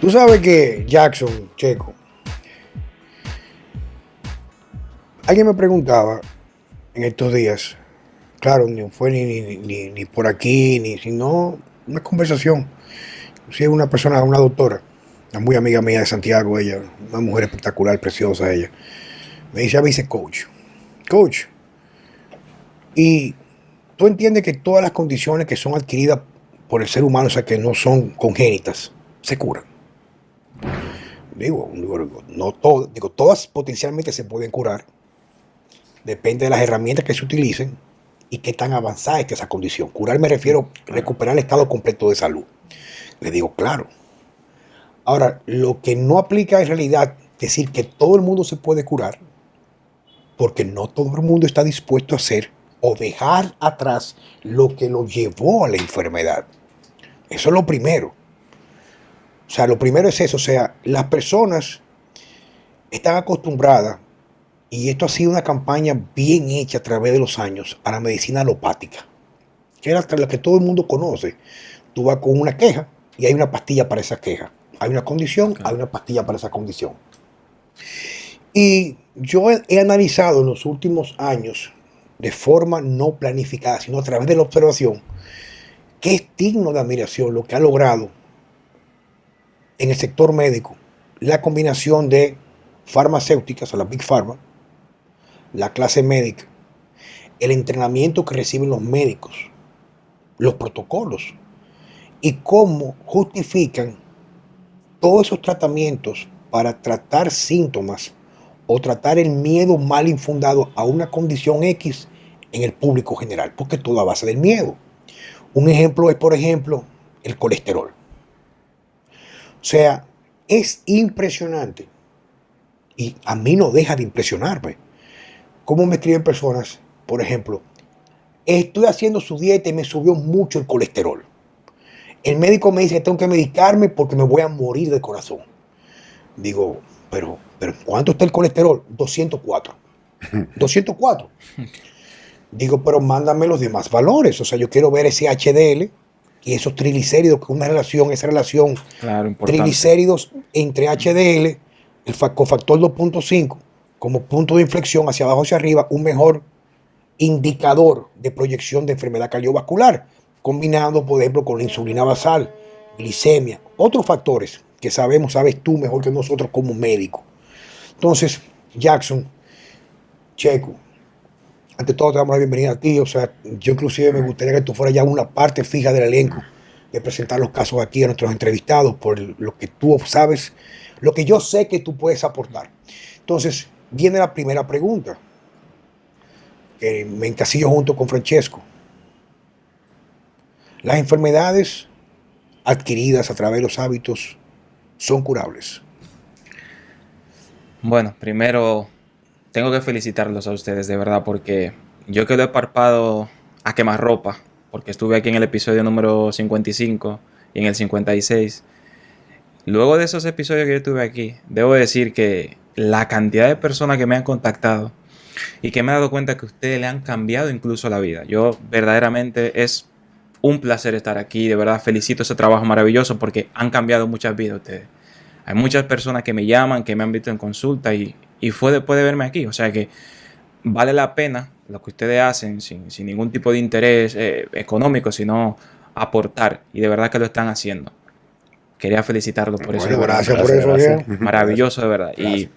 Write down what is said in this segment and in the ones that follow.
Tú sabes que Jackson, Checo, alguien me preguntaba en estos días, claro, ni fue ni por aquí, ni sino una conversación. Sí, una persona, una doctora, una muy amiga mía de Santiago, ella, una mujer espectacular, preciosa ella. Me dice coach, coach, y tú entiendes que todas las condiciones que son adquiridas por el ser humano, o sea, que no son congénitas, se curan. No todo, digo, todas potencialmente se pueden curar. Depende de las herramientas que se utilicen y qué tan avanzada esté esa condición. Curar me refiero a Claro. recuperar el estado completo de salud. Le digo, claro. Ahora, lo que no aplica en realidad decir que todo el mundo se puede curar, porque no todo el mundo está dispuesto a hacer o dejar atrás lo que lo llevó a la enfermedad. Eso es lo primero. O sea, lo primero es eso. O sea, las personas están acostumbradas, y esto ha sido una campaña bien hecha a través de los años, a la medicina alopática, que era la que todo el mundo conoce. Tú vas con una queja y hay una pastilla para esa queja. Hay una condición, hay Claro. una pastilla para esa condición. Y yo he analizado en los últimos años, de forma no planificada, sino a través de la observación, que es digno de admiración lo que ha logrado en el sector médico la combinación de farmacéuticas, o la Big Pharma, la clase médica, el entrenamiento que reciben los médicos, los protocolos y cómo justifican todos esos tratamientos para tratar síntomas o tratar el miedo mal infundado a una condición X en el público general, porque todo a base del miedo. Un ejemplo es, por ejemplo, el colesterol. O sea, es impresionante, y a mí no deja de impresionarme, cómo me escriben personas, por ejemplo, estoy haciendo su dieta y me subió mucho el colesterol. El médico me dice que tengo que medicarme porque me voy a morir de corazón. Digo, pero ¿cuánto está el colesterol? 204. 204. Digo, pero mándame los demás valores. O sea, yo quiero ver ese HDL y esos triglicéridos, que es una relación, esa relación Claro, importante. triglicéridos entre HDL, con factor 2.5, como punto de inflexión hacia abajo hacia arriba, un mejor indicador de proyección de enfermedad cardiovascular, combinado, por ejemplo, con la insulina basal, glicemia, otros factores que sabemos, sabes tú mejor que nosotros como médico. Entonces, Jackson, Checo, ante todo te damos la bienvenida a ti. O sea, yo inclusive me gustaría que tú fueras ya una parte fija del elenco de presentar los casos aquí a nuestros entrevistados por lo que tú sabes, lo que yo sé que tú puedes aportar. Entonces, viene la primera pregunta, que me encasillo junto con Francesco. Las enfermedades adquiridas a través de los hábitos son curables. Bueno, primero tengo que felicitarlos a ustedes de verdad porque yo que lo he parpado a quemarropa, porque estuve aquí en el episodio número 55 y en el 56. Luego de esos episodios que yo tuve aquí, debo decir que la cantidad de personas que me han contactado y que me he dado cuenta que ustedes le han cambiado incluso la vida. Yo verdaderamente es un placer estar aquí, de verdad felicito ese trabajo maravilloso porque han cambiado muchas vidas ustedes. Hay muchas personas que me llaman, que me han visto en consulta y fue después de verme aquí. O sea que vale la pena lo que ustedes hacen sin ningún tipo de interés económico, sino aportar. Y de verdad que lo están haciendo. Quería felicitarlos por eso, de Bueno, verdad. gracias por Gracias, eso, gracias. viejo. Gracias. Maravilloso, de verdad. Gracias. Y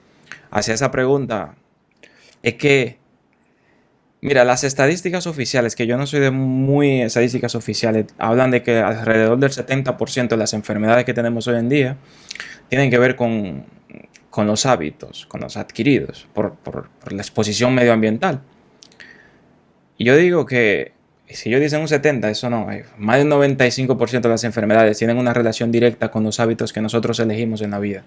hacia esa pregunta, es que, mira, las estadísticas oficiales, que yo no soy de muy estadísticas oficiales, hablan de que alrededor del 70% de las enfermedades que tenemos hoy en día tienen que ver con los hábitos, con los adquiridos, por la exposición medioambiental. Y yo digo que si ellos dicen un 70, eso no, más del 95% de las enfermedades tienen una relación directa con los hábitos que nosotros elegimos en la vida.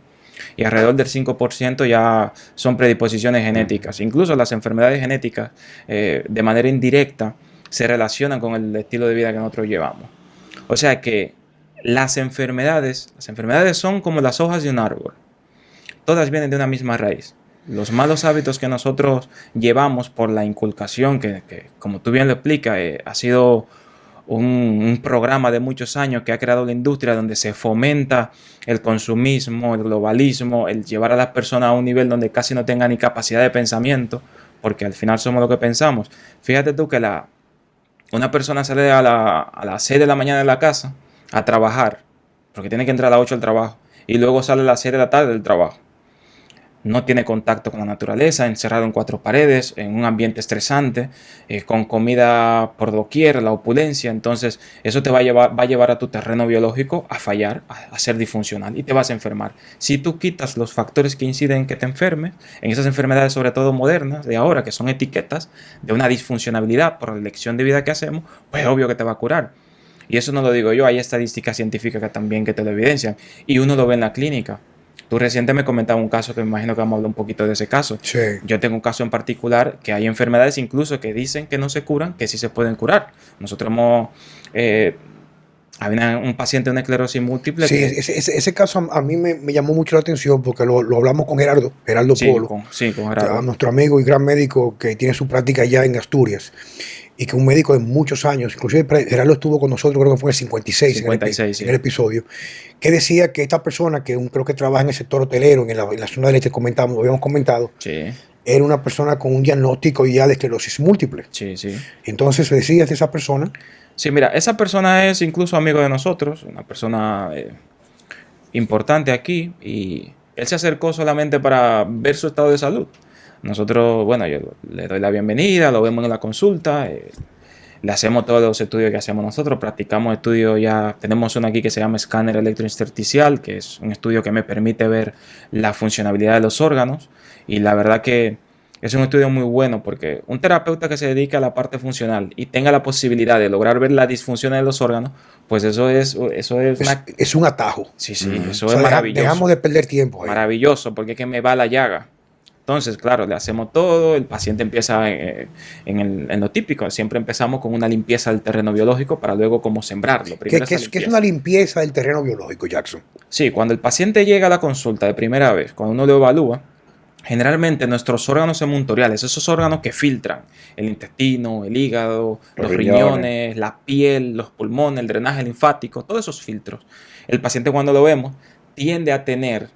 Y alrededor del 5% ya son predisposiciones genéticas. Incluso las enfermedades genéticas, de manera indirecta, se relacionan con el estilo de vida que nosotros llevamos. O sea que las enfermedades son como las hojas de un árbol. Todas vienen de una misma raíz. Los malos hábitos que nosotros llevamos por la inculcación, que como tú bien lo explicas, ha sido un programa de muchos años que ha creado la industria donde se fomenta el consumismo, el globalismo, el llevar a las personas a un nivel donde casi no tengan ni capacidad de pensamiento, porque al final somos lo que pensamos. Fíjate tú que una persona sale a las 6 de la mañana de la casa a trabajar, porque tiene que entrar a las 8 al trabajo, y luego sale a las 6 de la tarde del trabajo. No tiene contacto con la naturaleza, encerrado en cuatro paredes, en un ambiente estresante, con comida por doquier, la opulencia. Entonces, eso te va a llevar a tu terreno biológico a fallar, a ser disfuncional y te vas a enfermar. Si tú quitas los factores que inciden en que te enfermes, en esas enfermedades, sobre todo modernas, de ahora, que son etiquetas de una disfuncionalidad por la elección de vida que hacemos, pues obvio que te va a curar. Y eso no lo digo yo, hay estadísticas científicas que también que te lo evidencian. Y uno lo ve en la clínica. Tú reciente me comentabas un caso que me imagino que vamos a hablar un poquito de ese caso. Sí. Yo tengo un caso en particular que hay enfermedades incluso que dicen que no se curan, que sí se pueden curar. Nosotros hemos... había un paciente de una esclerosis múltiple. Sí, que, ese caso a mí me llamó mucho la atención porque lo hablamos con Gerardo sí, Polo, con Gerardo. nuestro amigo y gran médico que tiene su práctica ya en Asturias. Y que un médico de muchos años, inclusive Gerardo estuvo con nosotros, creo que fue en el 56, sí. en el episodio, que decía que esta persona, creo que trabaja en el sector hotelero, en la zona del este, habíamos comentado, Sí, era una persona con un diagnóstico ya de esclerosis múltiple. sí, sí. Entonces decías de esa persona. Sí, mira, esa persona es incluso amigo de nosotros, una persona importante aquí, y él se acercó solamente para ver su estado de salud. Nosotros, bueno, yo le doy la bienvenida, lo vemos en la consulta, le hacemos todos los estudios que hacemos nosotros, practicamos estudios ya, tenemos uno aquí que se llama escáner electrointersticial, que es un estudio que me permite ver la funcionalidad de los órganos, y la verdad que es un estudio muy bueno porque un terapeuta que se dedique a la parte funcional y tenga la posibilidad de lograr ver la disfunción de los órganos, pues eso es Es un atajo. Sí, eso O sea, es maravilloso. dejamos de perder tiempo ahí. Maravilloso, porque es que me va la llaga. Entonces, claro, le hacemos todo, el paciente empieza en lo típico, siempre empezamos con una limpieza del terreno biológico para luego como sembrarlo. ¿Qué es una limpieza del terreno biológico, Jackson? Sí, cuando el paciente llega a la consulta de primera vez, cuando uno lo evalúa, generalmente nuestros órganos emuntoriales, esos órganos que filtran el intestino, el hígado, los riñones, la piel, los pulmones, el drenaje linfático, todos esos filtros, el paciente cuando lo vemos tiende a tener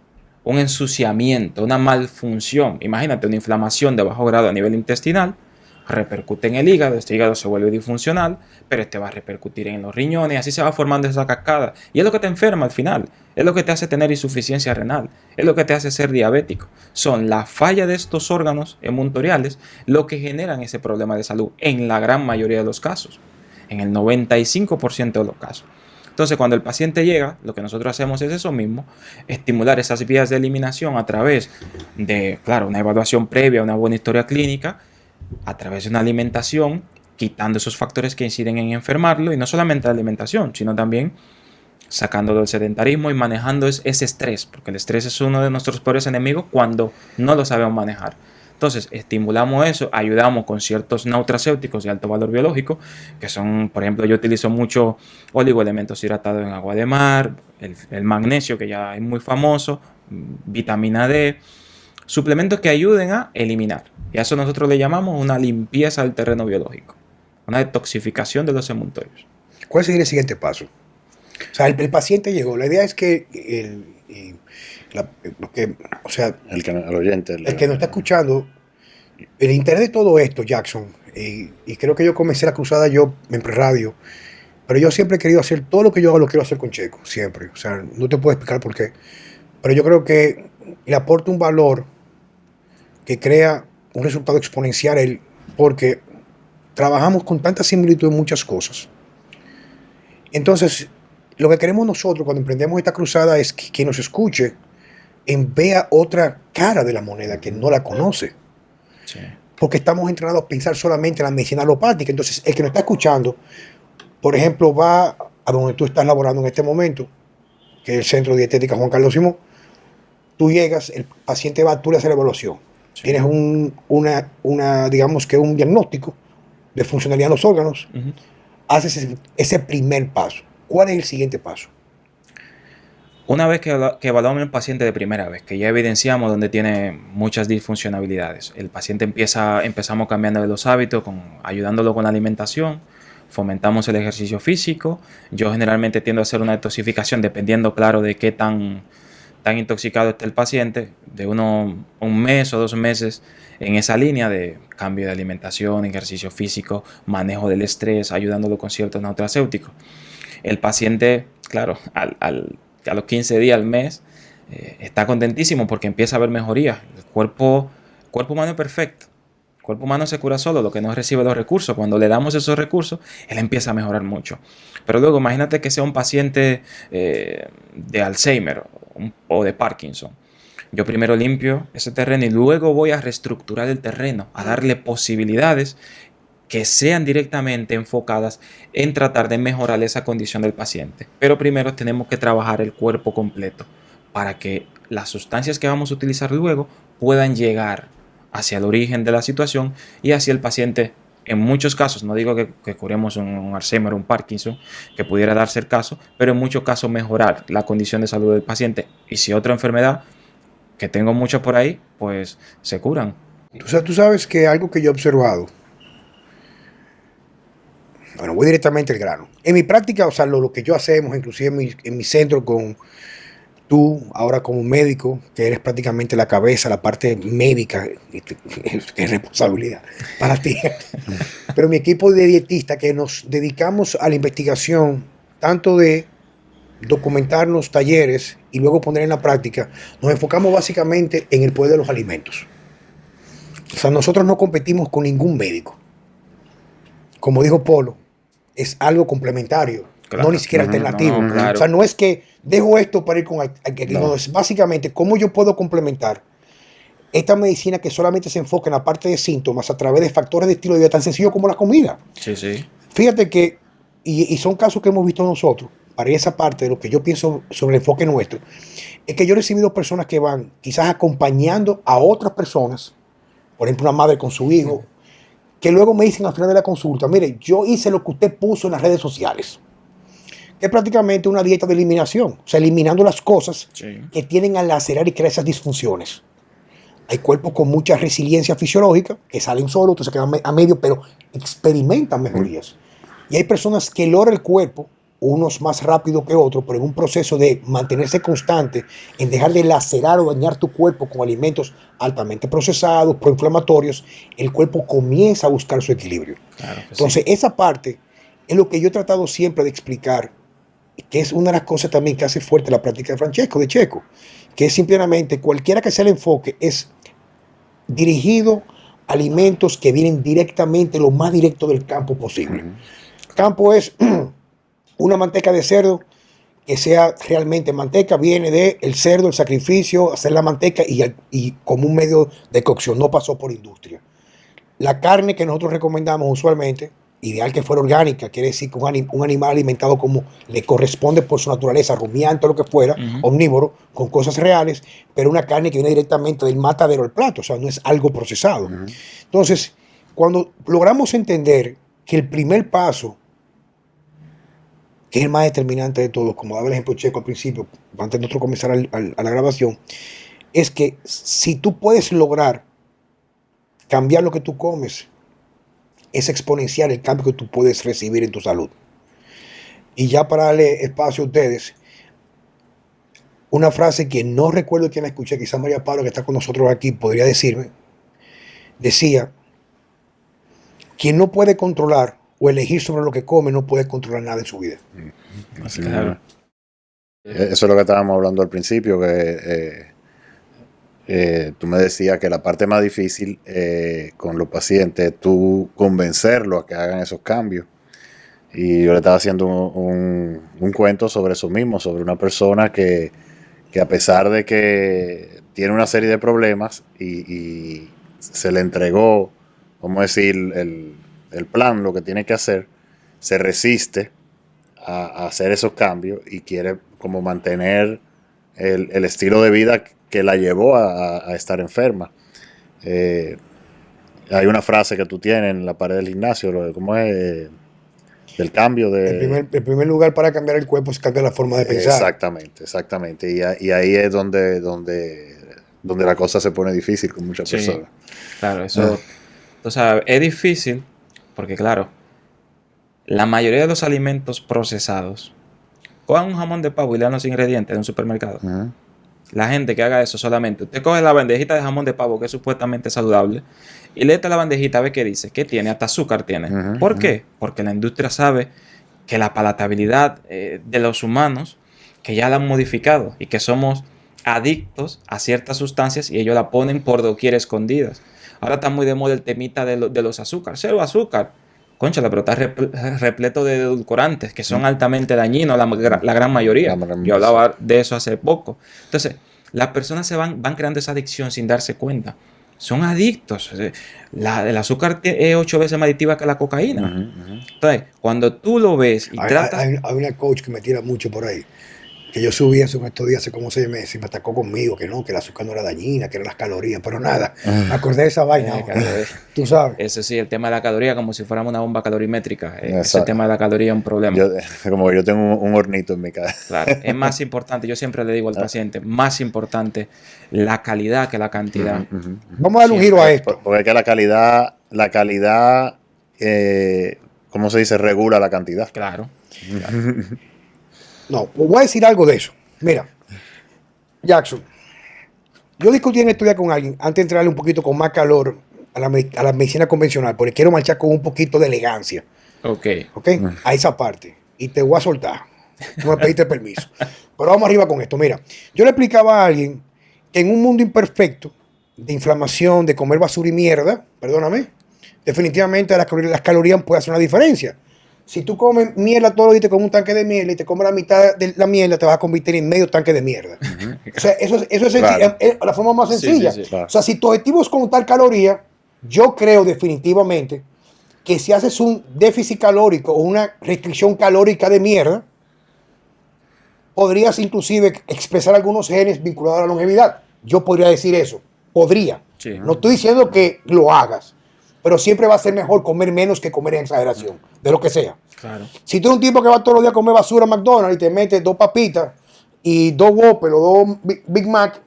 un ensuciamiento, una malfunción. Imagínate una inflamación de bajo grado a nivel intestinal, repercute en el hígado, este hígado se vuelve disfuncional, pero este va a repercutir en los riñones, y así se va formando esa cascada. Y es lo que te enferma al final, es lo que te hace tener insuficiencia renal, es lo que te hace ser diabético. Son la falla de estos órganos emuntoriales lo que generan ese problema de salud en la gran mayoría de los casos, en el 95% de los casos. Entonces, cuando el paciente llega, lo que nosotros hacemos es eso mismo, estimular esas vías de eliminación a través de, claro, una evaluación previa, una buena historia clínica, a través de una alimentación, quitando esos factores que inciden en enfermarlo, y no solamente la alimentación, sino también sacándolo del sedentarismo y manejando ese estrés, porque el estrés es uno de nuestros peores enemigos cuando no lo sabemos manejar. Entonces, estimulamos eso, ayudamos con ciertos nutracéuticos de alto valor biológico, que son, por ejemplo, yo utilizo mucho oligoelementos hidratados en agua de mar, el magnesio, que ya es muy famoso, vitamina D, suplementos que ayuden a eliminar. Y a eso nosotros le llamamos una limpieza del terreno biológico, una detoxificación de los emuntorios. ¿Cuál sería el siguiente paso? O sea, el paciente llegó. La idea es que el oyente, el que nos está escuchando, el interés de todo esto, Jackson, y creo que yo comencé la cruzada yo en radio, pero yo siempre he querido hacer todo lo que yo hago, lo quiero hacer con Checo, siempre. O sea, no te puedo explicar por qué. Pero yo creo que le aporta un valor que crea un resultado exponencial él, porque trabajamos con tanta similitud en muchas cosas. Entonces, lo que queremos nosotros cuando emprendemos esta cruzada es que quien nos escuche vea otra cara de la moneda, que no la conoce. Sí. Porque estamos entrenados a pensar solamente en la medicina alopática. Entonces, el que nos está escuchando, por ejemplo, va a donde tú estás laborando en este momento, que es el Centro de Dietética Juan Carlos Simón. Tú llegas, el paciente va, tú le haces la evaluación. Sí. Tienes digamos que un diagnóstico de funcionalidad de los órganos. Uh-huh. Haces ese primer paso. ¿Cuál es el siguiente paso? Una vez que evaluamos al paciente de primera vez, que ya evidenciamos donde tiene muchas disfuncionalidades, el paciente empezamos cambiando de los hábitos, ayudándolo con la alimentación, fomentamos el ejercicio físico. Yo generalmente tiendo a hacer una detoxificación dependiendo, claro, de qué tan intoxicado esté el paciente, de un mes o 2 meses en esa línea de cambio de alimentación, ejercicio físico, manejo del estrés, ayudándolo con ciertos nutracéuticos. El paciente, claro, a los 15 días, al mes, está contentísimo porque empieza a ver mejoría. El cuerpo humano es perfecto. El cuerpo humano se cura solo, lo que no recibe los recursos. Cuando le damos esos recursos, él empieza a mejorar mucho. Pero luego, imagínate que sea un paciente de Alzheimer o de Parkinson. Yo primero limpio ese terreno y luego voy a reestructurar el terreno, a darle posibilidades que sean directamente enfocadas en tratar de mejorar esa condición del paciente. Pero primero tenemos que trabajar el cuerpo completo para que las sustancias que vamos a utilizar luego puedan llegar hacia el origen de la situación y hacia el paciente. En muchos casos, no digo que curemos un Alzheimer o un Parkinson, que pudiera darse el caso, pero en muchos casos mejorar la condición de salud del paciente. Y si otra enfermedad, que tengo muchas por ahí, pues se curan. O sea, tú sabes que algo que yo he observado, bueno, voy directamente al grano. En mi práctica, o sea, lo que yo hacemos, inclusive en mi centro con tú, ahora como médico, que eres prácticamente la cabeza, la parte médica, que es responsabilidad para ti. Pero mi equipo de dietistas que nos dedicamos a la investigación, tanto de documentarnos talleres y luego poner en la práctica, nos enfocamos básicamente en el poder de los alimentos. O sea, nosotros no competimos con ningún médico. Como dijo Polo, es algo complementario, Claro. no ni siquiera alternativo. Claro. O sea, no es que dejo esto para ir con No. no, es básicamente cómo yo puedo complementar esta medicina que solamente se enfoca en la parte de síntomas a través de factores de estilo de vida tan sencillo como la comida. Sí, sí. Fíjate que, y son casos que hemos visto nosotros, para esa parte de lo que yo pienso sobre el enfoque nuestro, es que yo he recibido personas que van quizás acompañando a otras personas, por ejemplo, una madre con su hijo, que luego me dicen al final de la consulta, mire, yo hice lo que usted puso en las redes sociales, que es prácticamente una dieta de eliminación, o sea, eliminando las cosas que tienden a lacerar y crear esas disfunciones. Hay cuerpos con mucha resiliencia fisiológica que salen solos, entonces quedan a medio, pero experimentan mejorías. Y hay personas que logra el cuerpo, unos más rápido que otros, pero en un proceso de mantenerse constante, en dejar de lacerar o dañar tu cuerpo con alimentos altamente procesados, proinflamatorios, el cuerpo comienza a buscar su equilibrio. Claro que Entonces, sí. esa parte es lo que yo he tratado siempre de explicar, que es una de las cosas también que hace fuerte la práctica de Francesco, de Checo, que es simplemente cualquiera que sea el enfoque, es dirigido a alimentos que vienen directamente, lo más directo del campo posible. Campo es una manteca de cerdo que sea realmente manteca, viene del cerdo, el sacrificio, hacer la manteca y como un medio de cocción, no pasó por industria. La carne que nosotros recomendamos usualmente, ideal que fuera orgánica, quiere decir que un animal alimentado como le corresponde por su naturaleza, rumiante o lo que fuera, omnívoro, con cosas reales, pero una carne que viene directamente del matadero al plato, o sea, no es algo procesado. Entonces, cuando logramos entender que el primer paso, que es el más determinante de todos, como daba el ejemplo Checo al principio, antes de nosotros comenzar a la grabación, es que si tú puedes lograr cambiar lo que tú comes, es exponencial el cambio que tú puedes recibir en tu salud. Y ya para darle espacio a ustedes, una frase que no recuerdo quién la escuché, quizás María Pablo, que está con nosotros aquí, podría decirme, decía, quien no puede controlar o elegir sobre lo que come, no puede controlar nada en su vida. Así Claro. Eso es lo que estábamos hablando al principio, que tú me decías que la parte más difícil con los pacientes es tú convencerlos a que hagan esos cambios. Y yo le estaba haciendo un cuento sobre eso mismo, sobre una persona que a pesar de que tiene una serie de problemas y se le entregó, vamos a decir, el plan, lo que tiene que hacer, se resiste a hacer esos cambios y quiere como mantener el estilo de vida que la llevó a estar enferma. Hay una frase que tú tienes en la pared del gimnasio, ¿cómo es? Del cambio de... El primer lugar para cambiar el cuerpo es cambiar la forma de pensar. Exactamente. Y ahí es donde la cosa se pone difícil con muchas personas. Claro, eso. O sea, es difícil porque, claro, la mayoría de los alimentos procesados, cojan un jamón de pavo y lean los ingredientes de un supermercado. La gente que haga eso solamente, usted coge la bandejita de jamón de pavo que es supuestamente saludable y léete la bandejita a ver qué dice, qué tiene, hasta azúcar tiene. ¿Por qué? Porque la industria sabe que la palatabilidad de los humanos, que ya la han modificado y que somos adictos a ciertas sustancias y ellos la ponen por doquier escondidas. Ahora está muy de moda el temita de los azúcares, cero azúcar. Cónchale, pero está repleto de edulcorantes que son altamente dañinos, la gran mayoría. Yo hablaba de eso hace poco. Entonces, las personas se van creando esa adicción sin darse cuenta. Son adictos. El azúcar es 8 veces más adictiva que la cocaína. Entonces, cuando tú lo ves y tratas... Hay una coach que me tira mucho por ahí, que yo subí eso en estos días hace como 6 meses y me atacó conmigo, que no, que el azúcar no era dañina, que eran las calorías, pero nada, me acordé de esa vaina, tú sabes. Eso sí, el tema de la caloría, como si fuéramos una bomba calorimétrica, ese tema de la caloría es un problema. Como yo tengo un hornito en mi casa. Claro, es más importante, yo siempre le digo al paciente, más importante la calidad que la cantidad. Vamos a darle un giro a esto. Porque es que la calidad, ¿cómo se dice? Regula la cantidad. Claro. No, voy a decir algo de eso. Mira, Jackson, yo discutí en estos días con alguien antes de entrarle un poquito con más calor a la medicina convencional, porque quiero marchar con un poquito de elegancia. Ok. A esa parte. Y te voy a soltar. Tú me pediste permiso. Pero vamos arriba con esto. Mira, yo le explicaba a alguien que en un mundo imperfecto, de inflamación, de comer basura y mierda, perdóname, definitivamente las calorías pueden hacer una diferencia. Si tú comes mierda todos los días, te comes un tanque de mierda y te comes la mitad de la mierda, te vas a convertir en medio tanque de mierda. O sea, eso es Claro. es la forma más sencilla. Sí, claro. O sea, si tu objetivo es contar calorías, yo creo definitivamente que si haces un déficit calórico o una restricción calórica de mierda, podrías inclusive expresar algunos genes vinculados a la longevidad. Yo podría decir eso. Podría. Sí. No estoy diciendo que lo hagas, pero siempre va a ser mejor comer menos que comer en exageración, de lo que sea. Claro. Si tú eres un tipo que va todos los días a comer basura a McDonald's y te metes 2 papitas y 2 Whopper o 2 Big Mac,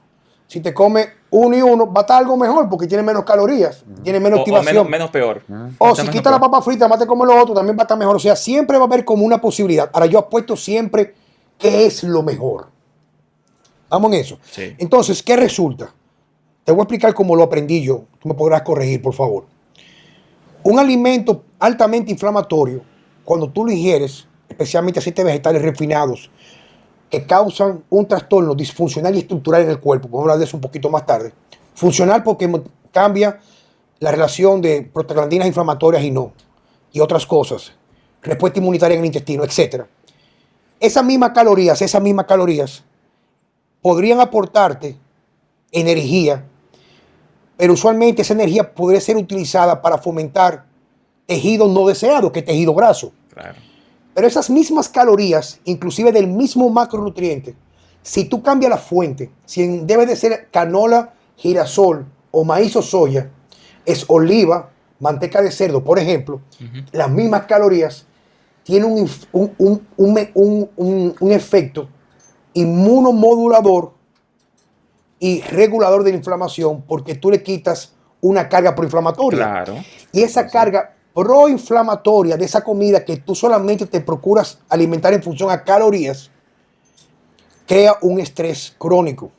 si te comes uno y uno, va a estar algo mejor porque tiene menos calorías, tiene menos activación. O menos peor. O si quitas la papa frita, más te comes lo otro, también va a estar mejor. O sea, siempre va a haber como una posibilidad. Ahora, yo apuesto siempre que es lo mejor. Vamos en eso. Sí. Entonces, ¿qué resulta? Te voy a explicar cómo lo aprendí yo. Tú me podrás corregir, por favor. Un alimento altamente inflamatorio, cuando tú lo ingieres, especialmente aceites vegetales refinados, que causan un trastorno disfuncional y estructural en el cuerpo, vamos a hablar de eso un poquito más tarde. Funcional porque cambia la relación de prostaglandinas inflamatorias y otras cosas, respuesta inmunitaria en el intestino, etc. Esas mismas calorías podrían aportarte energía, pero usualmente esa energía podría ser utilizada para fomentar tejido no deseado, que es tejido graso. Claro. Pero esas mismas calorías, inclusive del mismo macronutriente, si tú cambias la fuente, si debe de ser canola, girasol o maíz o soya, es oliva, manteca de cerdo, por ejemplo, las mismas calorías tienen un efecto inmunomodulador y regulador de la inflamación porque tú le quitas una carga proinflamatoria. Claro. Y esa carga proinflamatoria de esa comida que tú solamente te procuras alimentar en función a calorías, crea un estrés crónico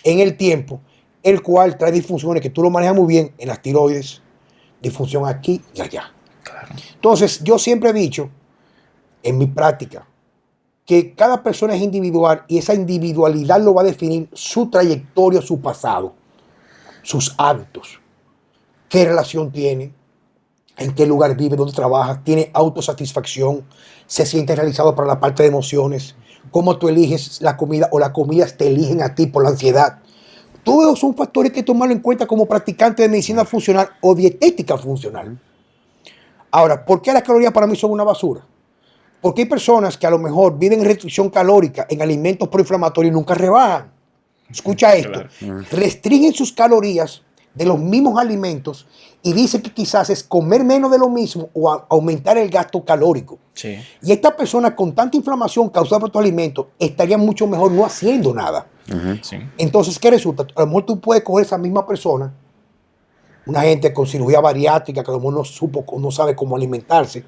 en el tiempo, el cual trae disfunciones que tú lo manejas muy bien en las tiroides, disfunción aquí y allá. Claro. Entonces, yo siempre he dicho, en mi práctica, que cada persona es individual y esa individualidad lo va a definir su trayectoria, su pasado, sus hábitos, qué relación tiene, en qué lugar vive, dónde trabaja, tiene autosatisfacción, se siente realizado para la parte de emociones, cómo tú eliges la comida o las comidas te eligen a ti por la ansiedad. Todos esos son factores que hay que tomarlo en cuenta como practicante de medicina funcional o dietética funcional. Ahora, ¿por qué las calorías para mí son una basura? Porque hay personas que a lo mejor viven en restricción calórica en alimentos proinflamatorios y nunca rebajan. Escucha esto. Claro. Restringen sus calorías de los mismos alimentos y dicen que quizás es comer menos de lo mismo o aumentar el gasto calórico. Sí. Y estas personas con tanta inflamación causada por estos alimentos estarían mucho mejor no haciendo nada. Sí. Entonces, ¿qué resulta? A lo mejor tú puedes coger esa misma persona, una gente con cirugía bariátrica que a lo mejor no sabe cómo alimentarse.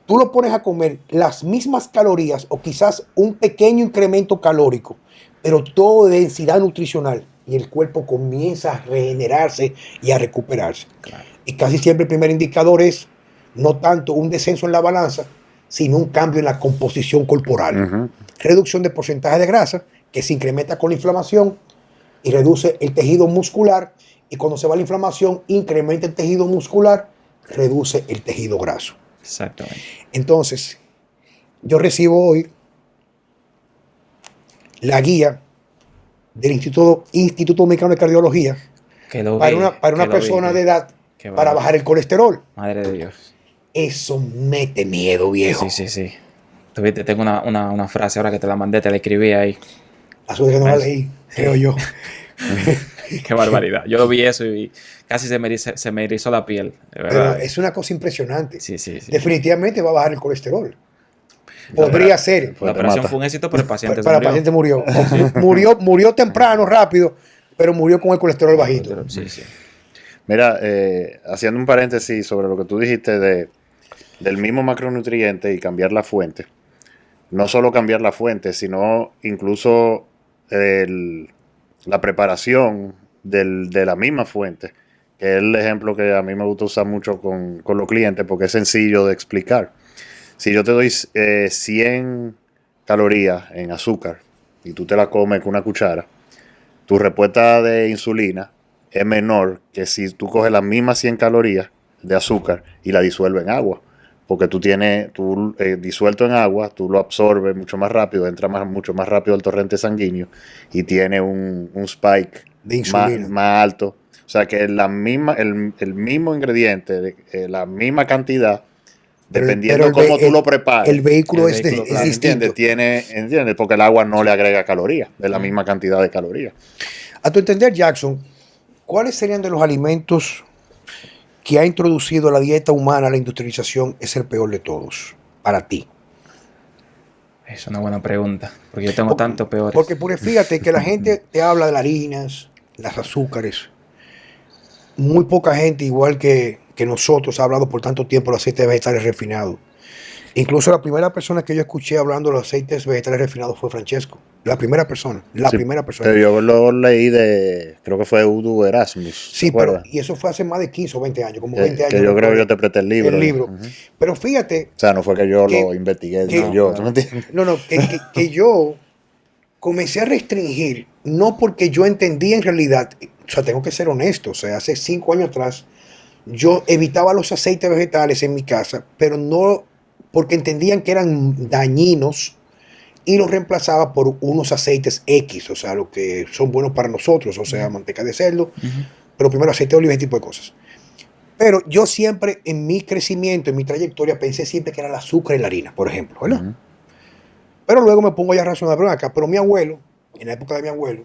tú lo pones a comer las mismas calorías o quizás un pequeño incremento calórico, pero todo de densidad nutricional, y el cuerpo comienza a regenerarse y a recuperarse. Claro. Y casi siempre el primer indicador es no tanto un descenso en la balanza, sino un cambio en la composición corporal. Reducción de porcentaje de grasa que se incrementa con la inflamación y reduce el tejido muscular, y cuando se va la inflamación incrementa el tejido muscular, reduce el tejido graso. Exactamente. Entonces, yo recibo hoy la guía del Instituto Dominicano de Cardiología para una persona de edad para bajar el colesterol. Madre de Dios. Eso mete miedo, viejo. Sí. Tuviste, tengo una frase ahora que te la mandé, te la escribí ahí. A su vez que no la leí, creo yo. Qué barbaridad. Yo vi eso y casi se me erizó la piel, de verdad. Pero es una cosa impresionante. Sí. Definitivamente va a bajar el colesterol. Podría ser. La operación fue un éxito, pero el paciente Para el paciente murió. Murió temprano, rápido, pero murió con el colesterol bajito. Sí. Mira, haciendo un paréntesis sobre lo que tú dijiste del mismo macronutriente y cambiar la fuente. No solo cambiar la fuente, sino incluso la preparación de la misma fuente, que es el ejemplo que a mí me gusta usar mucho con los clientes porque es sencillo de explicar. Si yo te doy 100 calorías en azúcar y tú te la comes con una cuchara, tu respuesta de insulina es menor que si tú coges las mismas 100 calorías de azúcar y la disuelves en agua. Porque tú disuelto en agua, tú lo absorbes mucho más rápido, entra mucho más rápido al torrente sanguíneo y tiene un spike de insulina más alto. O sea que el mismo ingrediente, la misma cantidad, dependiendo cómo tú lo prepares. El vehículo es distinto. ¿Entiendes? Porque el agua no le agrega calorías, es la misma cantidad de calorías. A tu entender, Jackson, ¿cuáles serían de los alimentos que ha introducido la dieta humana la industrialización es el peor de todos para ti? Es una buena pregunta, porque yo tengo tantos peores. Porque fíjate que la gente te habla de las harinas, las azúcares. Muy poca gente, igual que nosotros, ha hablado por tanto tiempo de los aceites vegetales refinados. Incluso la primera persona que yo escuché hablando de los aceites vegetales refinados fue Francesco. La primera persona. Pero yo lo leí creo que fue Udo Erasmus. Sí, pero y eso fue hace más de 15 o 20 años, como 20 años. Que yo creo que yo te presté el libro. Pero fíjate. O sea, no fue que yo lo investigué. ¿Tú me entiendes? No, que yo comencé a restringir, no porque yo entendía en realidad, o sea, tengo que ser honesto, o sea, hace 5 años atrás, yo evitaba los aceites vegetales en mi casa, pero no porque entendían que eran dañinos, y los reemplazaba por unos aceites X, o sea, lo que son buenos para nosotros, o sea, manteca de cerdo, pero primero aceite de oliva, ese tipo de cosas. Pero yo siempre, en mi crecimiento, en mi trayectoria, pensé siempre que era el azúcar y la harina, por ejemplo, ¿verdad? Pero luego me pongo ya a razonar, pero acá, pero mi abuelo, en la época de mi abuelo,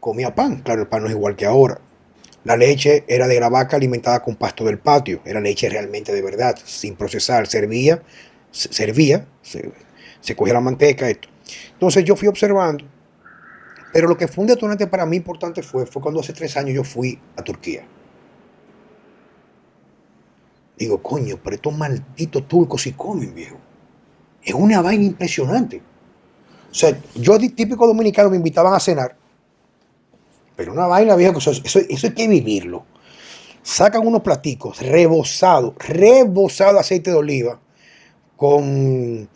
comía pan. Claro, el pan no es igual que ahora. La leche era de la vaca alimentada con pasto del patio, era leche realmente de verdad, sin procesar, servía, se cogía la manteca, esto. Entonces yo fui observando, pero lo que fue un detonante para mí importante fue cuando hace 3 años yo fui a Turquía. Digo, coño, pero estos malditos turcos sí comen, viejo. Es una vaina impresionante. O sea, yo típico dominicano me invitaban a cenar, pero una vaina, viejo, eso hay que vivirlo. Sacan unos platicos rebosado de aceite de oliva, con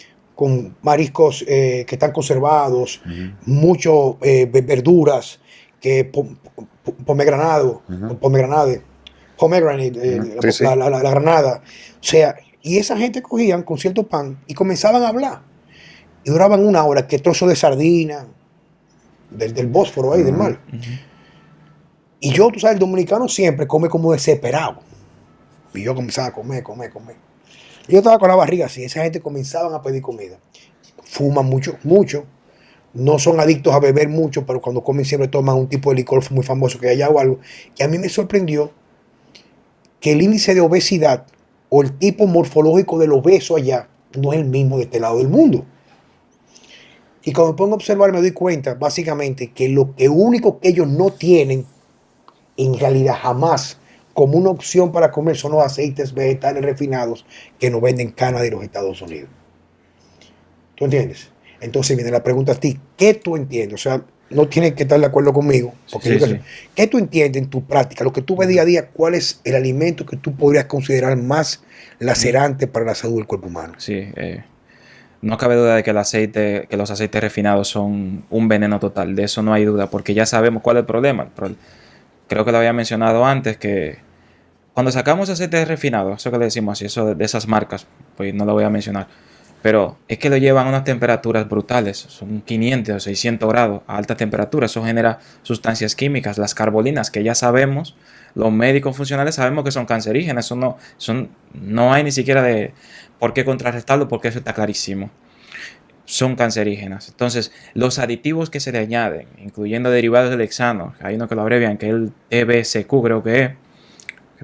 mariscos que están conservados, mucho verduras, pomegranate, la granada. O sea, y esa gente cogían con cierto pan y comenzaban a hablar. Y duraban 1 hora, que trozo de sardina, del Bósforo ahí, del mar. Y yo, tú sabes, el dominicano siempre come como desesperado. Y yo comenzaba a comer. Yo estaba con la barriga así, esa gente comenzaban a pedir comida. Fuman mucho. No son adictos a beber mucho, pero cuando comen siempre toman un tipo de licor muy famoso que hay allá o algo. Y a mí me sorprendió que el índice de obesidad o el tipo morfológico del obeso allá no es el mismo de este lado del mundo. Y cuando me pongo a observar me doy cuenta, básicamente, que lo único que ellos no tienen, en realidad jamás como una opción para comer son los aceites vegetales refinados que nos venden Canadá y los Estados Unidos. ¿Tú entiendes? Entonces viene la pregunta a ti, ¿qué tú entiendes? O sea, no tienes que estar de acuerdo conmigo, porque Sí. ¿qué tú entiendes en tu práctica? Lo que tú ves día a día, ¿cuál es el alimento que tú podrías considerar más lacerante para la salud del cuerpo humano? Sí, no cabe duda de que los aceites refinados son un veneno total. De eso no hay duda, porque ya sabemos cuál es el problema. Creo que lo había mencionado antes, que cuando sacamos aceites refinados, eso que le decimos así, eso de esas marcas, pues no lo voy a mencionar, pero es que lo llevan a unas temperaturas brutales, son 500 o 600 grados a alta temperatura. Eso genera sustancias químicas, las carbolinas, que ya sabemos, los médicos funcionales sabemos que son cancerígenas. Eso no hay ni siquiera de por qué contrarrestarlo, porque eso está clarísimo. Son cancerígenas. Entonces, los aditivos que se le añaden, incluyendo derivados del hexano, hay uno que lo abrevian, que es el TBCQ, creo que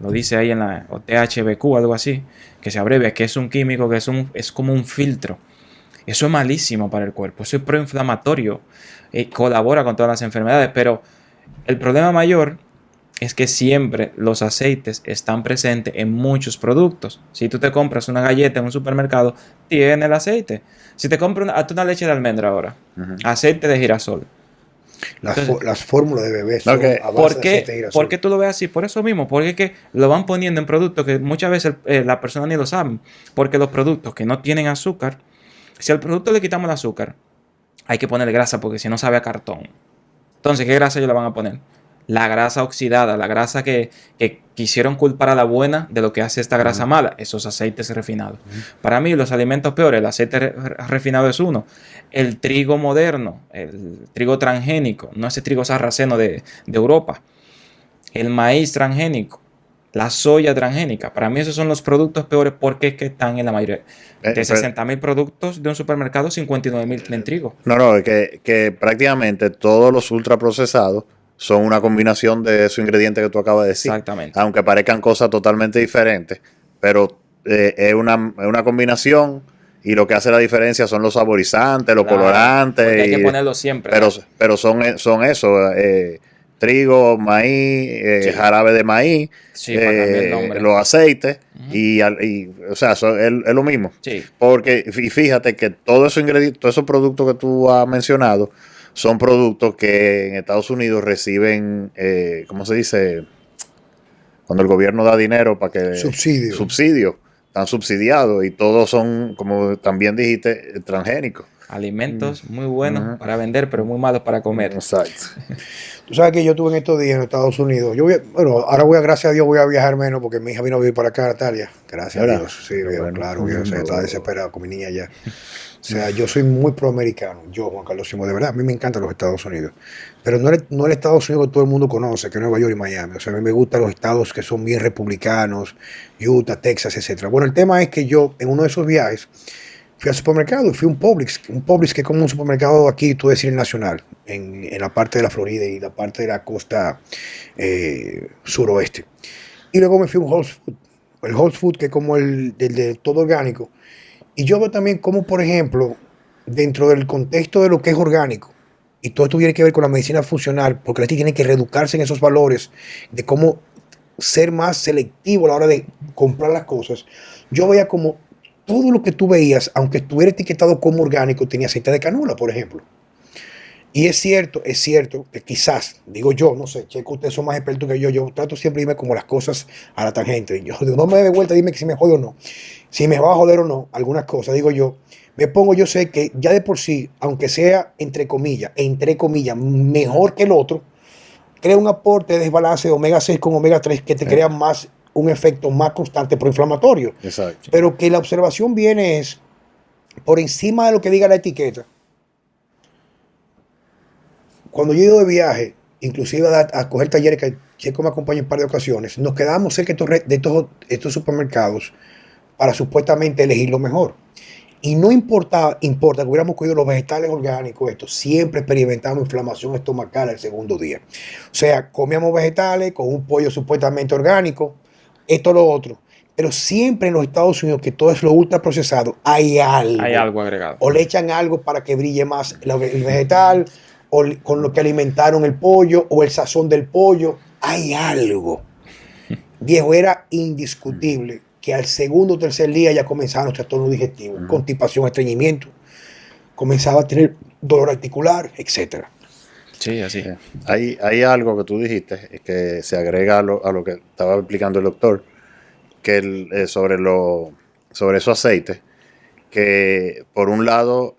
lo dice ahí o THBQ, algo así, que se abrevia, que es un químico que es como un filtro. Eso es malísimo para el cuerpo, eso es proinflamatorio, colabora con todas las enfermedades, pero el problema mayor es que siempre los aceites están presentes en muchos productos. Si tú te compras una galleta en un supermercado, tiene el aceite. Si te compras una leche de almendra ahora, aceite de girasol. Las fórmulas de bebé son Okay. a base ¿Por de aceite de qué, girasol. ¿Por qué tú lo ves así? Por eso mismo, porque es que lo van poniendo en productos que muchas veces la persona ni lo sabe. Porque los productos que no tienen azúcar, si al producto le quitamos el azúcar, hay que ponerle grasa porque si no sabe a cartón. Entonces, ¿qué grasa ellos le van a poner? La grasa oxidada, la grasa que quisieron culpar a la buena de lo que hace esta grasa mala, esos aceites refinados. Para mí, los alimentos peores, el aceite refinado es uno. El trigo moderno, el trigo transgénico, no ese trigo sarraceno de Europa. El maíz transgénico, la soya transgénica. Para mí esos son los productos peores porque es que están en la mayoría. De 60.000 productos de un supermercado, 59.000 tienen trigo. No, que prácticamente todos los ultraprocesados son una combinación de esos ingredientes que tú acabas de decir. Exactamente. Aunque parezcan cosas totalmente diferentes, pero es una combinación y lo que hace la diferencia son los saborizantes, los colorantes. Hay que ponerlo siempre. Pero son eso, trigo, maíz, jarabe de maíz, Sí, para cambiar el nombre. los aceites o sea, es lo mismo. Sí. Porque y fíjate que todos esos ingredientes, todos esos productos que tú has mencionado son productos que en Estados Unidos reciben, ¿cómo se dice? Cuando el gobierno da dinero para que... Subsidio. Están subsidiados y todos son, como también dijiste, transgénicos. Alimentos muy buenos para vender, pero muy malos para comer. Exacto. Tú sabes que yo estuve en estos días en Estados Unidos. Gracias a Dios voy a viajar menos porque mi hija vino a vivir para acá, Natalia. Gracias a Dios. Sí, bueno, claro, yo estaba desesperado con mi niña ya. O sea, yo soy muy proamericano. Yo, Juan Carlos Simón, de verdad, a mí me encantan los Estados Unidos. Pero no el Estados Unidos que todo el mundo conoce, que es Nueva York y Miami. O sea, a mí me gustan los estados que son bien republicanos, Utah, Texas, etc. Bueno, el tema es que yo, en uno de esos viajes, fui al supermercado y fui a un Publix que es como un supermercado aquí, tú decir, nacional, en la parte de la Florida y la parte de la costa suroeste. Y luego me fui a un Whole Foods. El Whole Foods, que es como el de todo orgánico. Y yo veo también cómo, por ejemplo, dentro del contexto de lo que es orgánico, y todo esto tiene que ver con la medicina funcional, porque la gente tiene que reeducarse en esos valores de cómo ser más selectivo a la hora de comprar las cosas. Yo veía como todo lo que tú veías, aunque estuviera etiquetado como orgánico, tenía aceite de canola, por ejemplo. Y es cierto que quizás, digo yo, no sé, Checo, ustedes son más expertos que yo trato siempre de irme como las cosas a la tangente. Yo no me dé vuelta, dime que si me jode o no. Si me va a joder o no, algunas cosas, digo yo, yo sé que ya de por sí, aunque sea entre comillas, mejor que el otro, crea un aporte de desbalance de omega 6 con omega 3 que te crea más un efecto más constante proinflamatorio. Exacto. Pero que la observación viene es por encima de lo que diga la etiqueta. Cuando yo he ido de viaje, inclusive a coger talleres que Checo me acompaña en un par de ocasiones, nos quedábamos cerca de estos supermercados para supuestamente elegir lo mejor. Y no importa que hubiéramos cogido los vegetales orgánicos, siempre experimentamos inflamación estomacal el segundo día. O sea, comíamos vegetales con un pollo supuestamente orgánico, lo otro. Pero siempre en los Estados Unidos, que todo es lo ultraprocesado, hay algo. Hay algo agregado. O le echan algo para que brille más el vegetal, o con lo que alimentaron el pollo, o el sazón del pollo. Hay algo. Viejo, era indiscutible que al segundo o tercer día ya comenzaban los trastornos digestivos, constipación, estreñimiento, comenzaba a tener dolor articular, etcétera. Sí, así. Hay algo que tú dijiste que se agrega a lo que estaba explicando el doctor, que sobre esos aceites, que por un lado,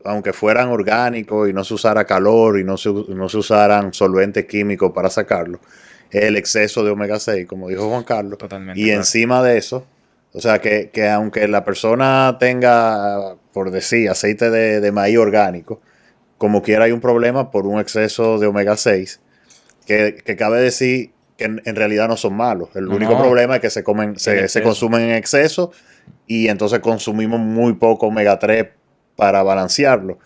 aunque fueran orgánicos y no se usara calor y no se usaran solventes químicos para sacarlo, el exceso de omega 6, como dijo Juan Carlos. Totalmente, Y claro. encima de eso, o sea, que aunque la persona tenga, por decir, aceite de maíz orgánico, como quiera hay un problema por un exceso de omega 6, que cabe decir que en realidad no son malos. El único problema es que se consumen en exceso y entonces consumimos muy poco omega 3 para balancearlo.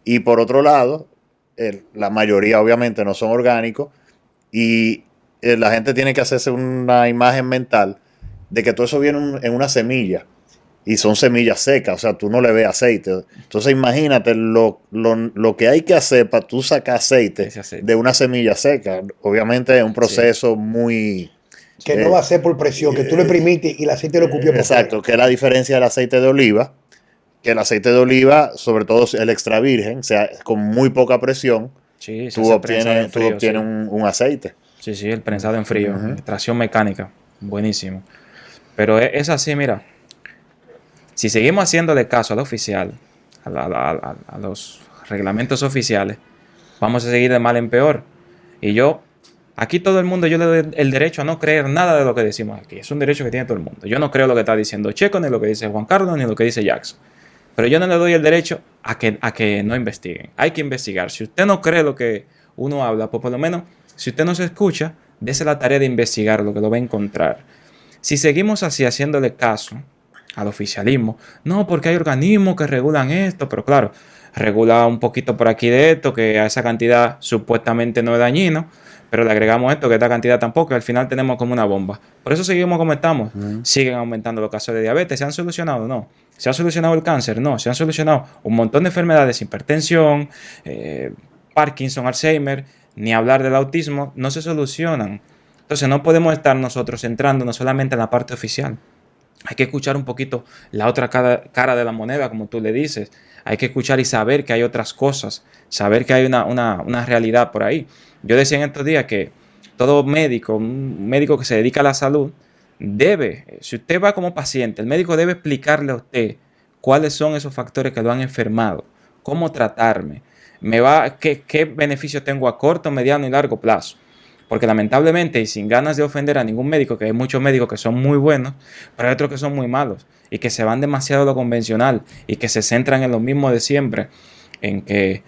Y por otro lado, la mayoría obviamente no son orgánicos y la gente tiene que hacerse una imagen mental de que todo eso viene en una semilla y son semillas secas, o sea, tú no le ves aceite. Entonces imagínate lo que hay que hacer para tú sacar aceite de una semilla seca. Obviamente es un proceso muy... Que no va a ser por presión, que tú le permites y el aceite lo cupió por exacto, fuera. que es la diferencia del aceite de oliva, que el aceite de oliva, sobre todo el extra virgen, o sea, con muy poca presión, Sí, tú obtienes un aceite. Sí, el prensado en frío, tracción mecánica, buenísimo. Pero es así, mira, si seguimos haciéndole caso al oficial, a los reglamentos oficiales, vamos a seguir de mal en peor. Y aquí todo el mundo, yo le doy el derecho a no creer nada de lo que decimos aquí. Es un derecho que tiene todo el mundo. Yo no creo lo que está diciendo Checo, ni lo que dice Juan Carlos, ni lo que dice Jackson. Pero yo no le doy el derecho a que no investiguen. Hay que investigar. Si usted no cree lo que uno habla, pues por lo menos, si usted no se escucha, dése la tarea de investigar lo que lo va a encontrar. Si seguimos así haciéndole caso al oficialismo, no, porque hay organismos que regulan esto, pero claro, regula un poquito por aquí de esto, que a esa cantidad supuestamente no es dañino, pero le agregamos esto, que esta cantidad tampoco, y al final tenemos como una bomba. Por eso seguimos como estamos. Siguen aumentando los casos de diabetes. ¿Se han solucionado? No. ¿Se ha solucionado el cáncer? No. Se han solucionado un montón de enfermedades, hipertensión, Parkinson, Alzheimer, ni hablar del autismo, no se solucionan. Entonces no podemos estar nosotros centrándonos solamente en la parte oficial. Hay que escuchar un poquito la otra cara de la moneda, como tú le dices. Hay que escuchar y saber que hay otras cosas, saber que hay una realidad por ahí. Yo decía en estos días que todo médico, un médico que se dedica a la salud, si usted va como paciente, el médico debe explicarle a usted cuáles son esos factores que lo han enfermado, cómo tratarme, qué beneficio tengo a corto, mediano y largo plazo. Porque lamentablemente, y sin ganas de ofender a ningún médico, que hay muchos médicos que son muy buenos, pero hay otros que son muy malos y que se van demasiado a lo convencional y que se centran en lo mismo de siempre, en que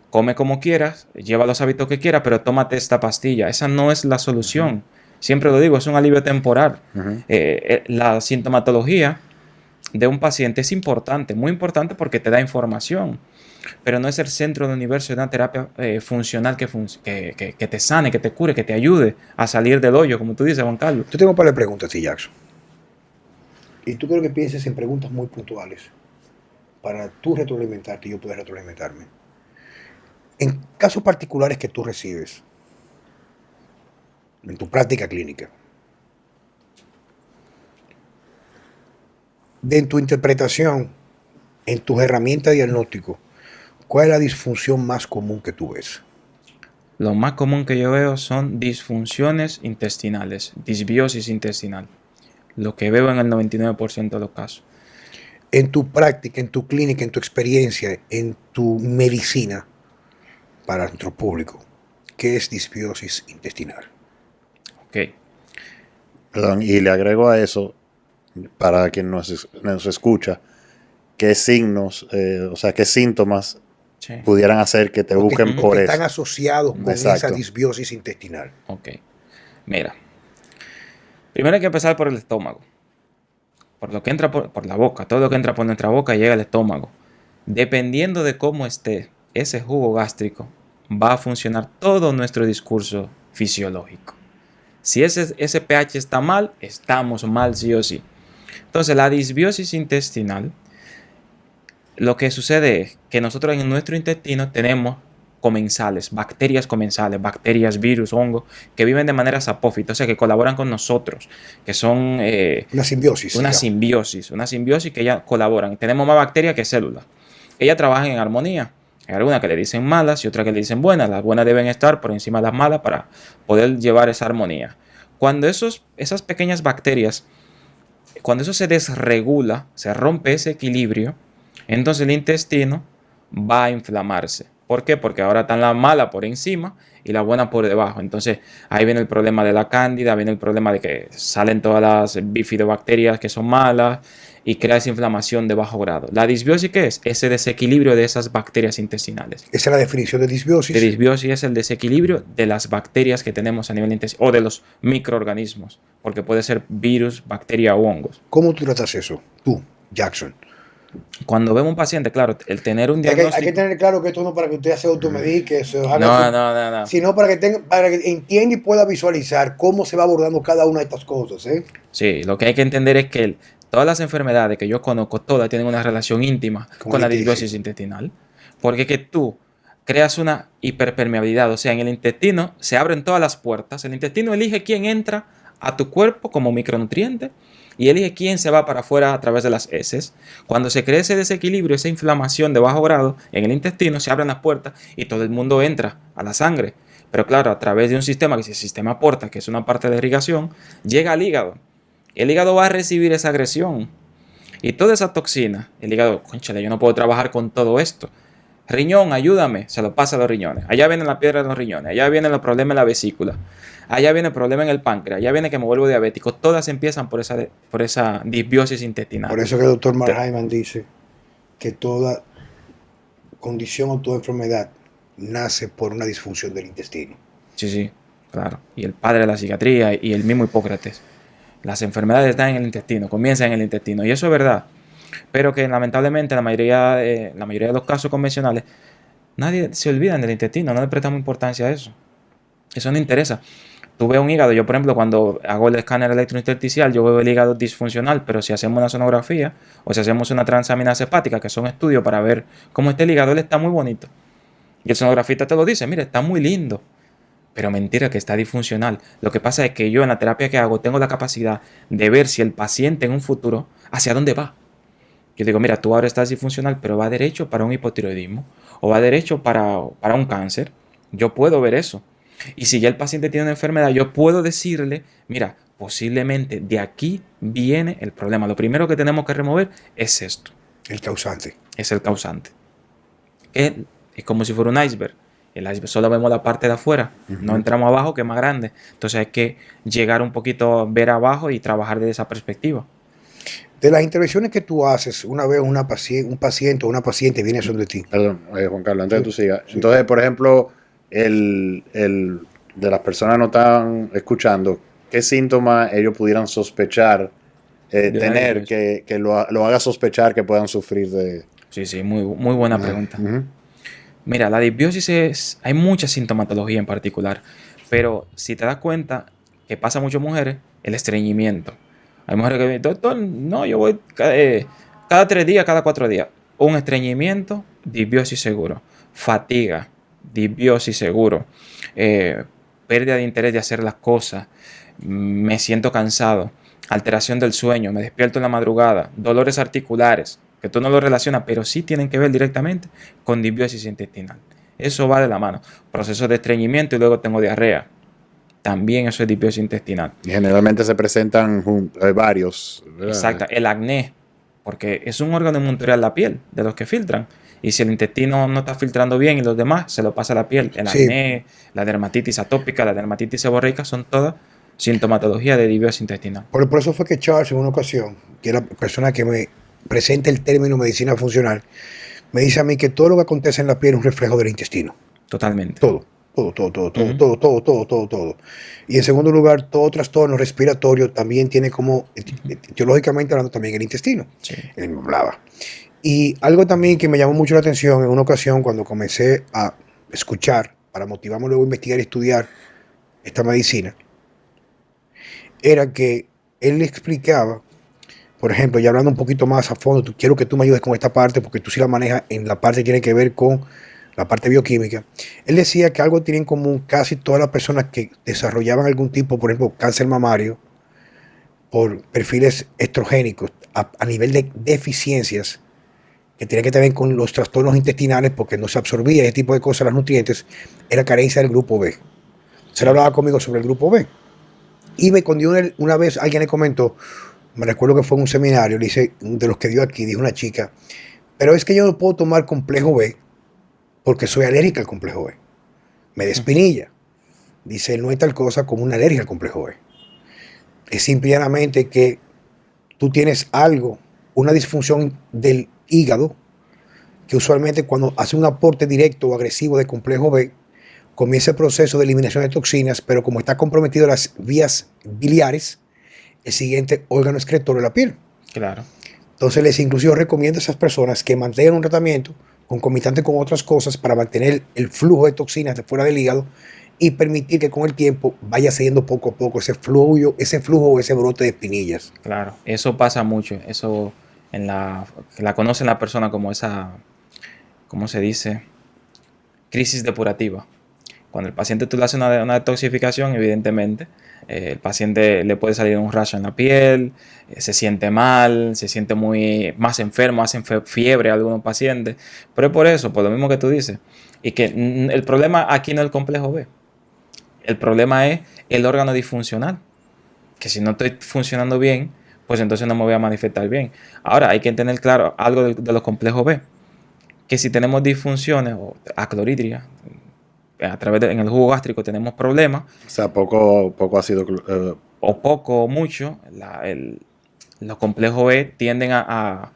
come como quieras, lleva los hábitos que quieras, pero tómate esta pastilla. Esa no es la solución. Siempre lo digo, es un alivio temporal. La sintomatología de un paciente es importante, muy importante porque te da información. Pero no es el centro del universo de una terapia funcional que te sane, que te cure, que te ayude a salir del hoyo, como tú dices, Juan Carlos. Yo tengo un par de preguntas, sí, Jackson. Y tú quiero que pienses en preguntas muy puntuales para tú retroalimentarte y yo poder retroalimentarme. En casos particulares que tú recibes, en tu práctica clínica, en tu interpretación, en tus herramientas de diagnóstico, ¿cuál es la disfunción más común que tú ves? Lo más común que yo veo son disfunciones intestinales, disbiosis intestinal. Lo que veo en el 99% de los casos. En tu práctica, en tu clínica, en tu experiencia, en tu medicina, para nuestro público, ¿qué es disbiosis intestinal? Ok. Perdón, y le agrego a eso, para quien nos escucha, qué signos, o sea, qué síntomas pudieran hacer que te busquen por eso. Están asociados con esa disbiosis intestinal. Ok. Mira. Primero hay que empezar por el estómago. Por lo que entra por la boca. Todo lo que entra por nuestra boca llega al estómago. Dependiendo de cómo esté ese jugo gástrico, va a funcionar todo nuestro discurso fisiológico. Si ese pH está mal, estamos mal sí o sí. Entonces, la disbiosis intestinal, lo que sucede es que nosotros en nuestro intestino tenemos comensales, bacterias, virus, hongos, que viven de manera apófita, o sea, que colaboran con nosotros, que son Una simbiosis. una simbiosis que ellas colaboran. Tenemos más bacterias que células. Ellas trabajan en armonía. Hay algunas que le dicen malas y otras que le dicen buenas. Las buenas deben estar por encima de las malas para poder llevar esa armonía. Cuando esas pequeñas bacterias, cuando eso se desregula, se rompe ese equilibrio, entonces el intestino va a inflamarse. ¿Por qué? Porque ahora están las malas por encima y las buenas por debajo. Entonces ahí viene el problema de la cándida, viene el problema de que salen todas las bifidobacterias que son malas y crea esa inflamación de bajo grado. ¿La disbiosis qué es? Ese desequilibrio de esas bacterias intestinales. Esa es la definición de disbiosis. La disbiosis es el desequilibrio de las bacterias que tenemos a nivel intestinal o de los microorganismos, porque puede ser virus, bacteria o hongos. ¿Cómo tú tratas eso? Tú, Jackson. Cuando vemos un paciente, claro, el tener un Hay diagnóstico... que tener claro que esto no es para que usted se automedique, No. sino para que entienda y pueda visualizar cómo se va abordando cada una de estas cosas. Sí, lo que hay que entender es que todas las enfermedades que yo conozco, todas tienen una relación íntima con la disbiosis intestinal. Porque que tú creas una hiperpermeabilidad, o sea, en el intestino se abren todas las puertas, el intestino elige quién entra a tu cuerpo como micronutriente y elige quién se va para afuera a través de las heces. Cuando se crea ese desequilibrio, esa inflamación de bajo grado en el intestino, se abren las puertas y todo el mundo entra a la sangre. Pero claro, a través de un sistema que es el sistema porta, que es una parte de irrigación, llega al hígado. El hígado va a recibir esa agresión y toda esa toxina. El hígado, cónchale, yo no puedo trabajar con todo esto. Riñón, ayúdame, se lo pasa a los riñones. Allá viene la piedra de los riñones, allá vienen los problemas en la vesícula, allá viene el problema en el páncreas, allá viene que me vuelvo diabético. Todas empiezan por esa disbiosis intestinal. Por eso que el doctor Mark Hyman dice que toda condición o toda enfermedad nace por una disfunción del intestino. Sí, claro. Y el padre de la psiquiatría y el mismo Hipócrates. Las enfermedades están en el intestino, comienzan en el intestino. Y eso es verdad. Pero que lamentablemente la mayoría de los casos convencionales, nadie se olvida del intestino, no le prestamos importancia a eso. Eso no interesa. Tú ves un hígado, yo por ejemplo cuando hago el escáner electrointersticial, yo veo el hígado disfuncional, pero si hacemos una sonografía o si hacemos una transaminasa hepática, que son estudios para ver cómo está el hígado, él está muy bonito. Y el sonografista te lo dice, mira, está muy lindo. Pero mentira que está disfuncional. Lo que pasa es que yo en la terapia que hago tengo la capacidad de ver si el paciente en un futuro hacia dónde va. Yo digo, mira, tú ahora estás disfuncional, pero va derecho para un hipotiroidismo o va derecho para un cáncer. Yo puedo ver eso. Y si ya el paciente tiene una enfermedad, yo puedo decirle, mira, posiblemente de aquí viene el problema. Lo primero que tenemos que remover es esto. El causante. Es el causante. Es como si fuera un iceberg. El iceberg solo vemos la parte de afuera, no entramos abajo, que es más grande. Entonces hay que llegar un poquito a ver abajo y trabajar desde esa perspectiva. De las intervenciones que tú haces, una vez un paciente o una paciente viene sobre ti. Perdón, Juan Carlos, antes de que tú sigas. Sí. Entonces, por ejemplo, de las personas no están escuchando, ¿qué síntomas ellos pudieran sospechar, tener que lo haga sospechar que puedan sufrir de...? Sí, muy buena pregunta. Mira, la disbiosis hay mucha sintomatología en particular, pero si te das cuenta que pasa a muchas mujeres, el estreñimiento. Hay mujeres que dicen, doctor, no, yo voy cada 3 días, cada 4 días. Un estreñimiento, disbiosis seguro. Fatiga, disbiosis seguro. Pérdida de interés de hacer las cosas. Me siento cansado. Alteración del sueño, me despierto en la madrugada. Dolores articulares, que tú no lo relacionas, pero sí tienen que ver directamente con disbiosis intestinal. Eso va de la mano. Proceso de estreñimiento y luego tengo diarrea. También eso es disbiosis intestinal. Y generalmente se presentan varios, ¿verdad? Exacto. El acné, porque es un órgano inmunitario de la piel, de los que filtran. Y si el intestino no está filtrando bien y los demás, se lo pasa a la piel. El acné, la dermatitis atópica, la dermatitis seborreica, son todas sintomatología de disbiosis intestinal. Por eso fue que Charles, en una ocasión, que era la persona que me presenta el término medicina funcional, me dice a mí que todo lo que acontece en la piel es un reflejo del intestino. Totalmente. Todo. Y en segundo lugar, todo trastorno respiratorio también tiene como, etiológicamente hablando, también el intestino. Sí. Él me hablaba. Y algo también que me llamó mucho la atención en una ocasión cuando comencé a escuchar, para motivarme luego a investigar y estudiar esta medicina, era que él le explicaba, por ejemplo, ya hablando un poquito más a fondo, quiero que tú me ayudes con esta parte, porque tú sí la manejas en la parte que tiene que ver con la parte bioquímica, él decía que algo tienen en común casi todas las personas que desarrollaban algún tipo, por ejemplo, cáncer mamario, por perfiles estrogénicos a nivel de deficiencias que tiene que ver con los trastornos intestinales porque no se absorbía ese tipo de cosas, los nutrientes, era carencia del grupo B. Se hablaba conmigo sobre el grupo B. Y cuando una vez alguien le comentó, me recuerdo que fue en un seminario, le dice, de los que dio aquí, dijo una chica, pero es que yo no puedo tomar complejo B porque soy alérgica al complejo B. Me da espinilla. Dice, no hay tal cosa como una alergia al complejo B. Es simplemente que tú tienes algo, una disfunción del hígado, que usualmente cuando hace un aporte directo o agresivo de complejo B, comienza el proceso de eliminación de toxinas, pero como está comprometido las vías biliares, el siguiente órgano excretor de la piel. Claro. Entonces les inclusive recomiendo a esas personas que mantengan un tratamiento concomitante con otras cosas para mantener el flujo de toxinas de fuera del hígado y permitir que con el tiempo vaya cediendo poco a poco ese flujo o ese brote de espinillas. Claro, eso pasa mucho. Eso la conocen la persona como esa, ¿cómo se dice? Crisis depurativa. Cuando el paciente tú le haces una detoxificación, evidentemente, el paciente le puede salir un rash en la piel, se siente mal, se siente más enfermo, hacen fiebre a algunos pacientes. Pero es por eso, por lo mismo que tú dices. Y que el problema aquí no es el complejo B. El problema es el órgano disfuncional. Que si no estoy funcionando bien, pues entonces no me voy a manifestar bien. Ahora, hay que tener claro algo de los complejos B. Que si tenemos disfunciones o acloridria, en el jugo gástrico tenemos problemas. O sea, poco ácido. O poco o mucho, los complejos B tienden a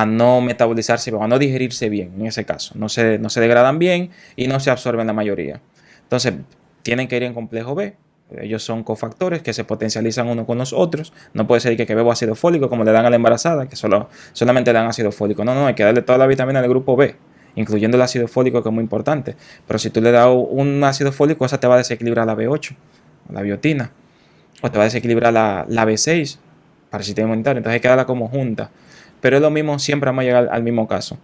no metabolizarse o a no digerirse bien en ese caso. No se degradan bien y no se absorben la mayoría. Entonces, tienen que ir en complejo B. Ellos son cofactores que se potencializan uno con los otros. No puede ser que bebo ácido fólico como le dan a la embarazada, que solamente le dan ácido fólico. No, hay que darle toda la vitamina del grupo B, incluyendo el ácido fólico, que es muy importante. Pero si tú le das un ácido fólico, esa te va a desequilibrar la B8, la biotina, o te va a desequilibrar la B6 para el sistema inmunitario. Entonces hay que darla como junta. Pero es lo mismo, siempre vamos a llegar al mismo caso.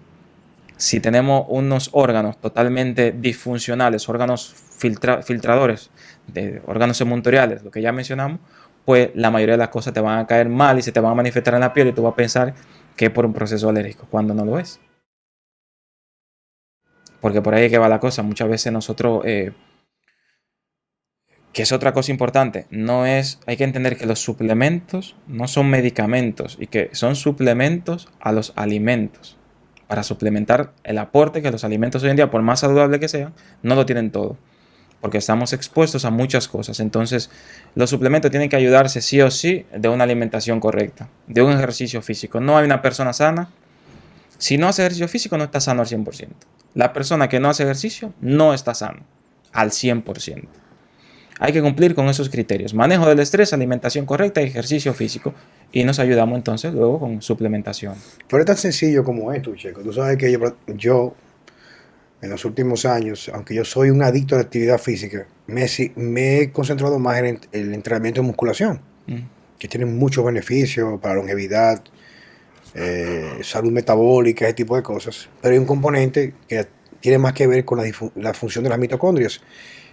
Si tenemos unos órganos totalmente disfuncionales, órganos filtradores, órganos semuntoriales, lo que ya mencionamos, pues la mayoría de las cosas te van a caer mal y se te van a manifestar en la piel y tú vas a pensar que es por un proceso alérgico, cuando no lo es. Porque por ahí es que va la cosa. Muchas veces nosotros, que es otra cosa importante, hay que entender que los suplementos no son medicamentos y que son suplementos a los alimentos. Para suplementar el aporte que los alimentos hoy en día, por más saludables que sean, no lo tienen todo. Porque estamos expuestos a muchas cosas. Entonces, los suplementos tienen que ayudarse sí o sí de una alimentación correcta, de un ejercicio físico. No hay una persona sana. Si no hace ejercicio físico, no está sano al 100%. La persona que no hace ejercicio no está sano al 100%. Hay que cumplir con esos criterios. Manejo del estrés, alimentación correcta y ejercicio físico. Y nos ayudamos entonces luego con suplementación. Pero es tan sencillo como esto, Checo. Tú sabes que yo en los últimos años, aunque yo soy un adicto a la actividad física, me he concentrado más en el entrenamiento de musculación, que tiene muchos beneficios para longevidad, salud metabólica, ese tipo de cosas. Pero hay un componente que tiene más que ver con la función de las mitocondrias.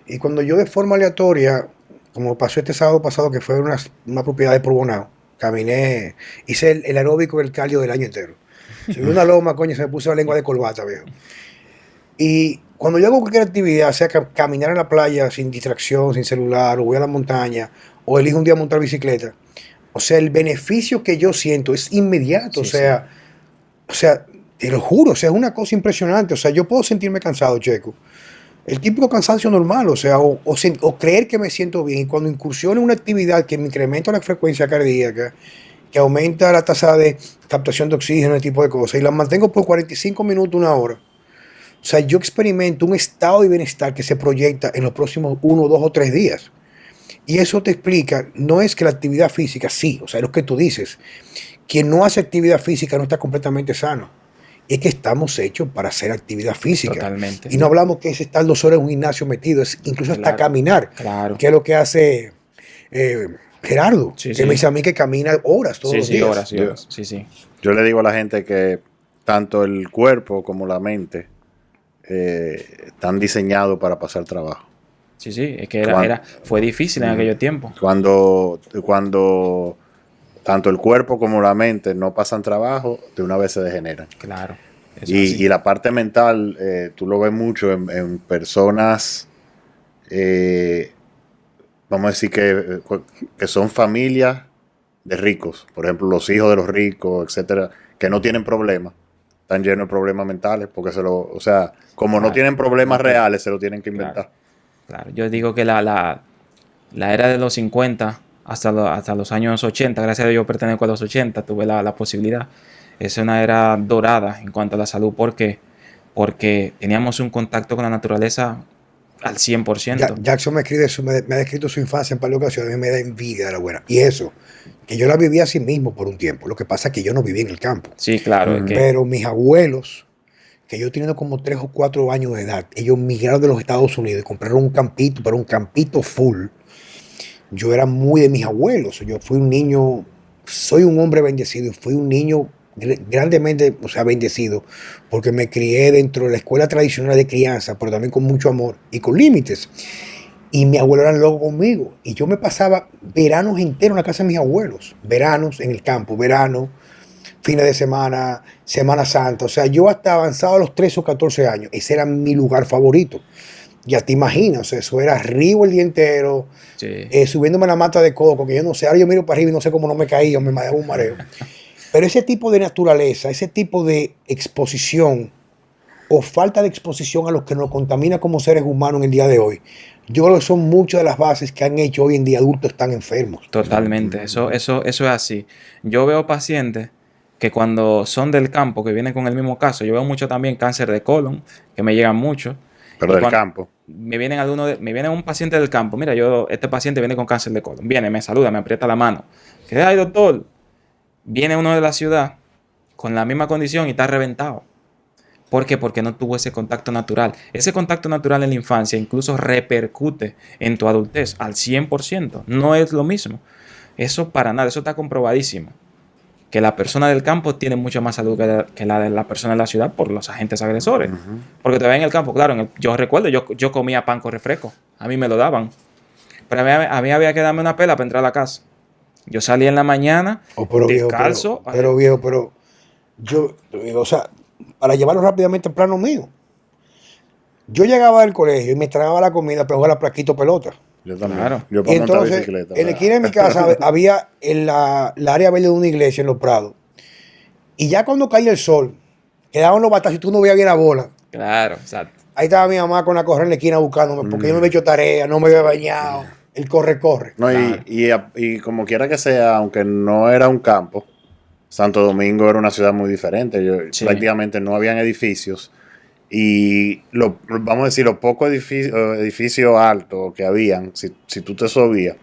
Y cuando yo de forma aleatoria, como pasó este sábado pasado, que fue una propiedad de Bonao, caminé, hice el aeróbico y el cardio del año entero. Subí una loma, coño, se me puso la lengua de corbata, viejo. Y cuando yo hago cualquier actividad, sea caminar en la playa sin distracción, sin celular, o voy a la montaña, o elijo un día montar bicicleta, o sea, el beneficio que yo siento es inmediato, Sí, o sea, te lo juro, o sea, es una cosa impresionante, o sea, yo puedo sentirme cansado, Checo, el típico cansancio normal, o sea, o creer que me siento bien, y cuando incursiono en una actividad que me incrementa la frecuencia cardíaca, que aumenta la tasa de captación de oxígeno, ese tipo de cosas, y la mantengo por 45 minutos, una hora. O sea, yo experimento un estado de bienestar que se proyecta en los próximos 1, 2 o 3 días. Y eso te explica, no es que la actividad física, sí, o sea, es lo que tú dices. Quien no hace actividad física no está completamente sano. Es que estamos hechos para hacer actividad física. Totalmente. Y no hablamos que es estar 2 horas en un gimnasio metido, es incluso hasta caminar. Claro. Que es lo que hace Gerardo, Sí, que me dice a mí que camina horas todos los días. Horas y horas. Sí. Yo le digo a la gente que tanto el cuerpo como la mente están diseñados para pasar trabajo. Sí, es que fue difícil en aquellos tiempos. Cuando tanto el cuerpo como la mente no pasan trabajo, de una vez se degeneran. Claro. Y la parte mental, tú lo ves mucho en personas, vamos a decir que son familias de ricos. Por ejemplo, los hijos de los ricos, etcétera, que no tienen problemas. Están llenos de problemas mentales porque como no tienen problemas reales, se lo tienen que inventar. Claro. Yo digo que la era de los 50 hasta los años 80, gracias a Dios yo pertenezco a los 80, tuve la posibilidad. Es una era dorada en cuanto a la salud. ¿Por qué? Porque teníamos un contacto con la naturaleza al 100%. Jackson me ha descrito su infancia en varias ocasiones, a mí me da envidia de la buena. Y eso, que yo la viví así mismo por un tiempo. Lo que pasa es que yo no viví en el campo. Sí, claro. Pero mis abuelos, que yo teniendo como 3 o 4 años de edad, ellos migraron de los Estados Unidos y compraron un campito, pero un campito full. Yo era muy de mis abuelos. Yo fui un niño, soy un hombre bendecido, fui un niño grandemente, bendecido, porque me crié dentro de la escuela tradicional de crianza, pero también con mucho amor y con límites. Y mi abuelo era loco conmigo. Y yo me pasaba veranos enteros en la casa de mis abuelos. Veranos en el campo, fines de semana, Semana Santa. O sea, yo hasta avanzado a los 13 o 14 años, ese era mi lugar favorito. Ya te imaginas, o sea, eso era arriba el día entero, subiéndome a la mata de coco, que yo no sé, ahora yo miro para arriba y no sé cómo no me caía, me daba un mareo. Pero ese tipo de naturaleza, ese tipo de exposición o falta de exposición a lo que nos contamina como seres humanos en el día de hoy, yo creo que son muchas de las bases que han hecho hoy en día adultos tan enfermos. Totalmente, eso es así. Yo veo pacientes que cuando son del campo, que vienen con el mismo caso, yo veo mucho también cáncer de colon, que me llegan mucho. Pero del campo. Me viene un paciente del campo. Mira, este paciente viene con cáncer de colon. Viene, me saluda, me aprieta la mano. ¿Qué hay, doctor? Viene uno de la ciudad con la misma condición y está reventado. ¿Por qué? Porque no tuvo ese contacto natural. Ese contacto natural en la infancia incluso repercute en tu adultez al 100%. No es lo mismo. Eso para nada, eso está comprobadísimo. Que la persona del campo tiene mucha más salud que la de la persona de la ciudad por los agentes agresores. Porque te ven en el campo, claro, yo recuerdo, yo comía pan con refresco. A mí me lo daban. Pero a mí había que darme una pela para entrar a la casa. Yo salía en la mañana, descalzo. Pero yo, para llevarlo rápidamente al plano mío, yo llegaba del colegio y me tragaba la comida para jugar a plaquito pelota. Yo también. Claro. Yo para y montar entonces, bicicleta. en la esquina de mi casa había la área verde de una iglesia en Los Prados. Y ya cuando caía el sol, quedaban los batazos y tú no veías bien la bola. Claro, exacto. Ahí estaba mi mamá con la correa en la esquina buscándome, porque yo no me he hecho tarea, no me había bañado. El corre. No, Claro. y como quiera que sea, aunque no era un campo, Santo Domingo era una ciudad muy diferente. Prácticamente no habían edificios. Y vamos a decir, los pocos edificios altos que habían, si tú te subías,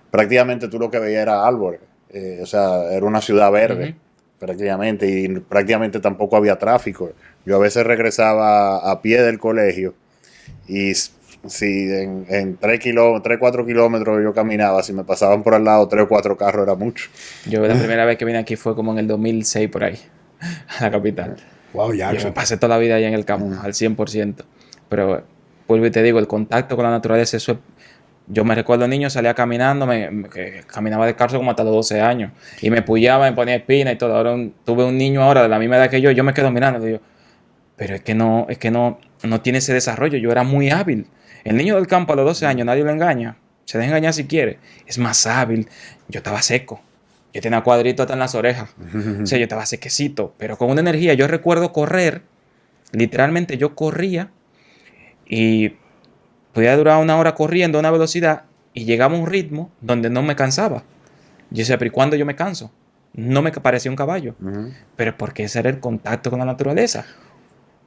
prácticamente tú lo que veías era árboles. Era una ciudad verde, prácticamente, y prácticamente tampoco había tráfico. Yo a veces regresaba a pie del colegio y si en 4 kilómetros yo caminaba, si me pasaban por al lado 3 o 4 carros era mucho. Yo la primera vez que vine aquí fue como en el 2006 por ahí, a la capital. Wow, ya. Yo me pasé toda la vida allá en el campo, al 100%. Pero, vuelvo y te digo, el contacto con la naturaleza, eso es... Yo me recuerdo niño, salía caminando, que caminaba descalzo como hasta los 12 años. Y me pullaba, me ponía espina y todo. Ahora tuve un niño ahora de la misma edad que yo me quedo mirando y digo, pero es que no tiene ese desarrollo. Yo era muy hábil. El niño del campo a los 12 años, nadie lo engaña. Se deja engañar si quiere. Es más hábil. Yo estaba seco. Yo tenía cuadritos hasta en las orejas. O sea, yo estaba sequecito, pero con una energía. Yo recuerdo correr. Literalmente yo corría y podía durar 1 hora corriendo a una velocidad y llegaba a un ritmo donde no me cansaba. Yo decía, pero ¿y cuándo yo me canso? No me parecía un caballo. Pero es porque ese era el contacto con la naturaleza.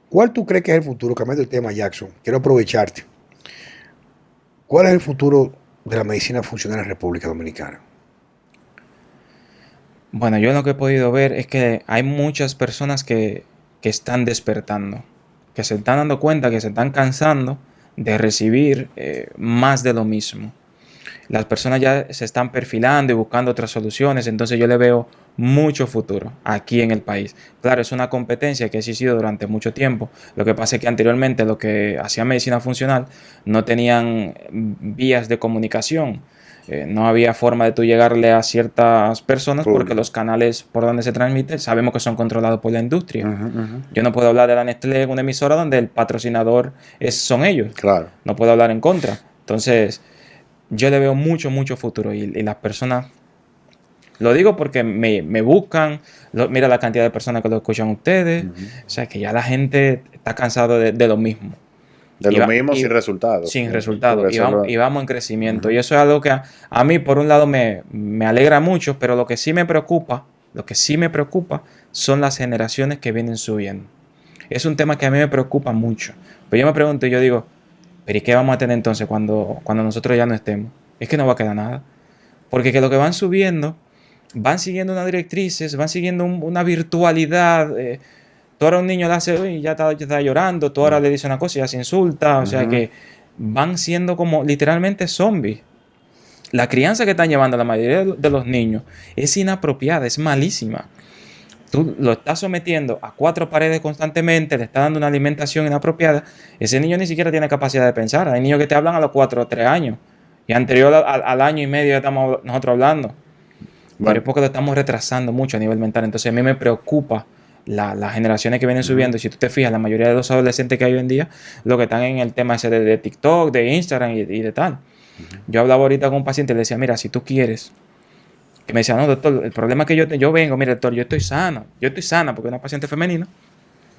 ¿Cuál tú crees que es el futuro? Cambiando el tema, Jackson. Quiero aprovecharte. ¿Cuál es el futuro de la medicina funcional en la República Dominicana? Bueno, yo lo que he podido ver es que hay muchas personas que están despertando, que se están dando cuenta, que se están cansando de recibir más de lo mismo. Las personas ya se están perfilando y buscando otras soluciones, entonces yo le veo mucho futuro aquí en el país. Claro, es una competencia que ha existido durante mucho tiempo. Lo que pasa es que anteriormente lo que hacía medicina funcional no tenían vías de comunicación. No había forma de tú llegarle a ciertas personas porque los canales por donde se transmite sabemos que son controlados por la industria. Yo no puedo hablar de la Nestlé en una emisora donde el patrocinador son ellos. Claro. No puedo hablar en contra. Entonces, yo le veo mucho, mucho futuro y las personas, lo digo porque me buscan, mira la cantidad de personas que lo escuchan ustedes, o sea que ya la gente está cansada de lo mismo. De lo mismo sin resultados. Sin resultados. Y vamos en crecimiento. Y eso es algo que a mí, por un lado, me alegra mucho, pero lo que sí me preocupa son las generaciones que vienen subiendo. Es un tema que a mí me preocupa mucho. Pero yo me pregunto y yo digo, ¿pero y qué vamos a tener entonces cuando nosotros ya no estemos? Es que no va a quedar nada. Porque que lo que van subiendo, van siguiendo unas directrices, van siguiendo una virtualidad. Tú ahora a un niño le hace, uy, ya está llorando, tú ahora le dices una cosa y ya se insulta. O sea que van siendo como literalmente zombies. La crianza que están llevando la mayoría de los niños es inapropiada, es malísima. Tú lo estás sometiendo a 4 paredes constantemente, le estás dando una alimentación inapropiada. Ese niño ni siquiera tiene capacidad de pensar. Hay niños que te hablan a los 4 o 3 años. Y anterior al año y medio ya estamos nosotros hablando. Bueno. Pero es porque lo estamos retrasando mucho a nivel mental. Entonces a mí me preocupa las generaciones que vienen subiendo. Y si tú te fijas, la mayoría de los adolescentes que hay hoy en día, lo que están en el tema ese de TikTok, de Instagram y de tal. Yo hablaba ahorita con un paciente y le decía, mira, si tú quieres, que me decía, no, doctor, el problema es que yo vengo, mira, doctor, yo estoy sana, porque es una paciente femenina,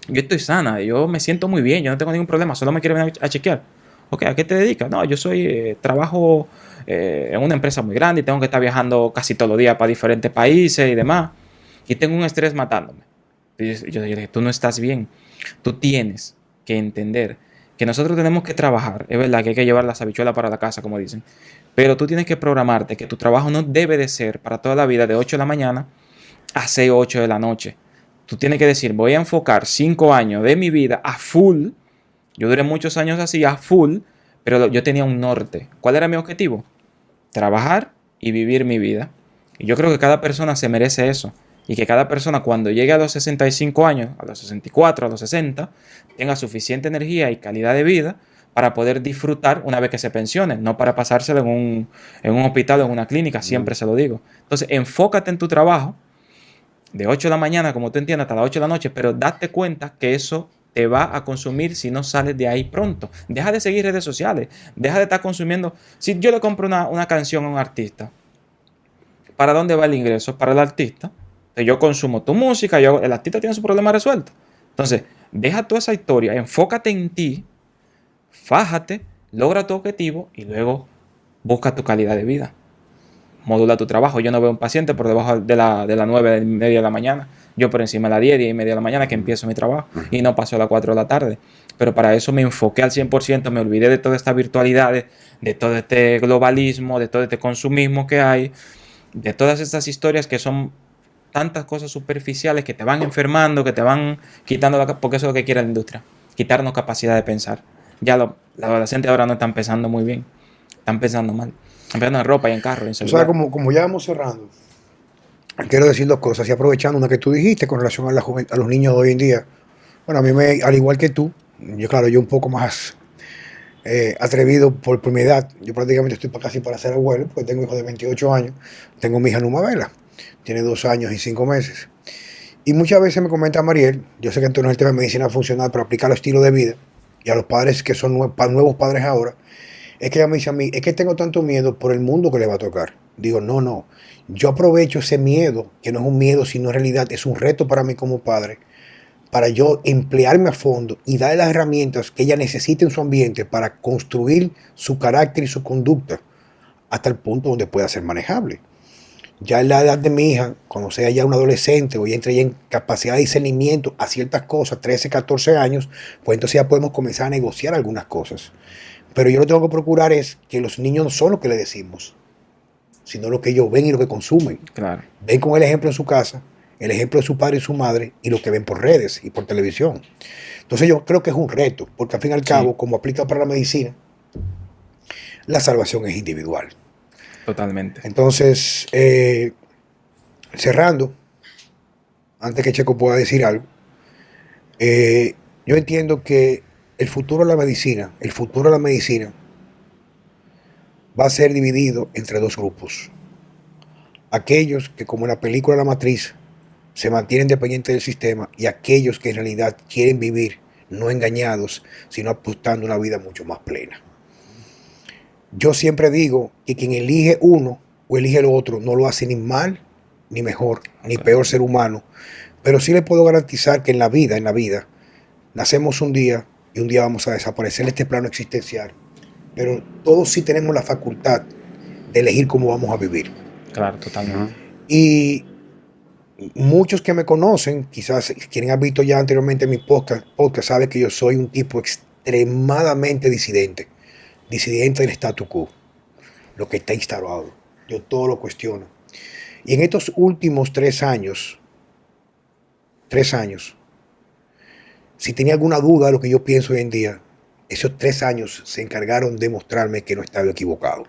yo estoy sana, yo me siento muy bien, yo no tengo ningún problema, solo me quiero venir a chequear. Ok, ¿a qué te dedicas? No, yo trabajo en una empresa muy grande y tengo que estar viajando casi todos los días para diferentes países y demás, y tengo un estrés matándome. Yo dije, tú no estás bien, tú tienes que entender que nosotros tenemos que trabajar, es verdad que hay que llevar las habichuelas para la casa, como dicen, pero tú tienes que programarte que tu trabajo no debe de ser para toda la vida de 8 de la mañana a 6 o 8 de la noche. Tú tienes que decir, voy a enfocar 5 años de mi vida a full. Yo duré muchos años así, a full, pero yo tenía un norte. ¿Cuál era mi objetivo? Trabajar y vivir mi vida. Y yo creo que cada persona se merece eso. Y que cada persona cuando llegue a los 65 años, a los 64, a los 60, tenga suficiente energía y calidad de vida para poder disfrutar una vez que se pensione, no para pasárselo en un hospital o en una clínica, siempre se lo digo. Entonces, enfócate en tu trabajo de 8 de la mañana, como tú entiendas, hasta las 8 de la noche, pero date cuenta que eso te va a consumir si no sales de ahí pronto. Deja de seguir redes sociales, deja de estar consumiendo. Si yo le compro una canción a un artista, ¿para dónde va el ingreso? Para el artista. Yo consumo tu música, el artista tiene su problema resuelto. Entonces, deja toda esa historia, enfócate en ti, fájate, logra tu objetivo y luego busca tu calidad de vida. Modula tu trabajo. Yo no veo un paciente por debajo de las 9:30 de la mañana. Yo por encima de las 10:30 de la mañana que empiezo mi trabajo y no paso a las 4 de la tarde. Pero para eso me enfoqué al 100%, me olvidé de toda esta virtualidad, de todo este globalismo, de todo este consumismo que hay, de todas estas historias que son tantas cosas superficiales que te van enfermando, que te van quitando porque eso es lo que quiere la industria, quitarnos capacidad de pensar. Ya los adolescentes ahora no están pensando muy bien, están pensando mal, están pensando en ropa y en carro, en celular. O sea, como ya vamos cerrando, quiero decir 2 cosas y aprovechando una que tú dijiste con relación a los niños de hoy en día. Bueno, a mí al igual que tú, yo un poco más atrevido por mi edad. Yo prácticamente estoy casi para ser abuelo, porque tengo hijos de 28 años. Tengo mi hija Numa Vela, tiene 2 años y 5 meses. Y muchas veces me comenta Mariel, yo sé que esto no es el tema de medicina funcional, pero aplicar los estilos de vida y a los padres que son nuevos padres ahora, es que ella me dice a mí, es que tengo tanto miedo por el mundo que le va a tocar. Digo, no. Yo aprovecho ese miedo, que no es un miedo, sino en realidad es un reto para mí como padre, para yo emplearme a fondo y darle las herramientas que ella necesite en su ambiente para construir su carácter y su conducta hasta el punto donde pueda ser manejable. Ya en la edad de mi hija, cuando sea ya un adolescente o ya entre ya en capacidad de discernimiento a ciertas cosas, 13, 14 años, pues entonces ya podemos comenzar a negociar algunas cosas. Pero yo lo que tengo que procurar es que los niños no son lo que le decimos, sino lo que ellos ven y lo que consumen. Claro. Ven con el ejemplo en su casa, el ejemplo de su padre y su madre y lo que ven por redes y por televisión. Entonces yo creo que es un reto, porque al fin y al cabo, como aplica para la medicina, la salvación es individual. Totalmente. Entonces, cerrando, antes que Checo pueda decir algo, yo entiendo que el futuro de la medicina va a ser dividido entre dos grupos. Aquellos que, como en la película La Matriz, se mantienen dependientes del sistema, y aquellos que en realidad quieren vivir no engañados, sino apostando una vida mucho más plena. Yo siempre digo que quien elige uno o elige el otro no lo hace ni mal ni mejor, ni peor ser humano, pero sí le puedo garantizar que en la vida, nacemos un día y un día vamos a desaparecer de este plano existencial, pero todos sí tenemos la facultad de elegir cómo vamos a vivir. Claro, totalmente. Y muchos que me conocen, quizás quienes han visto ya anteriormente mi podcast saben que yo soy un tipo extremadamente disidente del status quo, lo que está instalado. Yo todo lo cuestiono. Y en estos últimos 3 años, si tenía alguna duda de lo que yo pienso hoy en día, esos 3 años se encargaron de mostrarme que no estaba equivocado.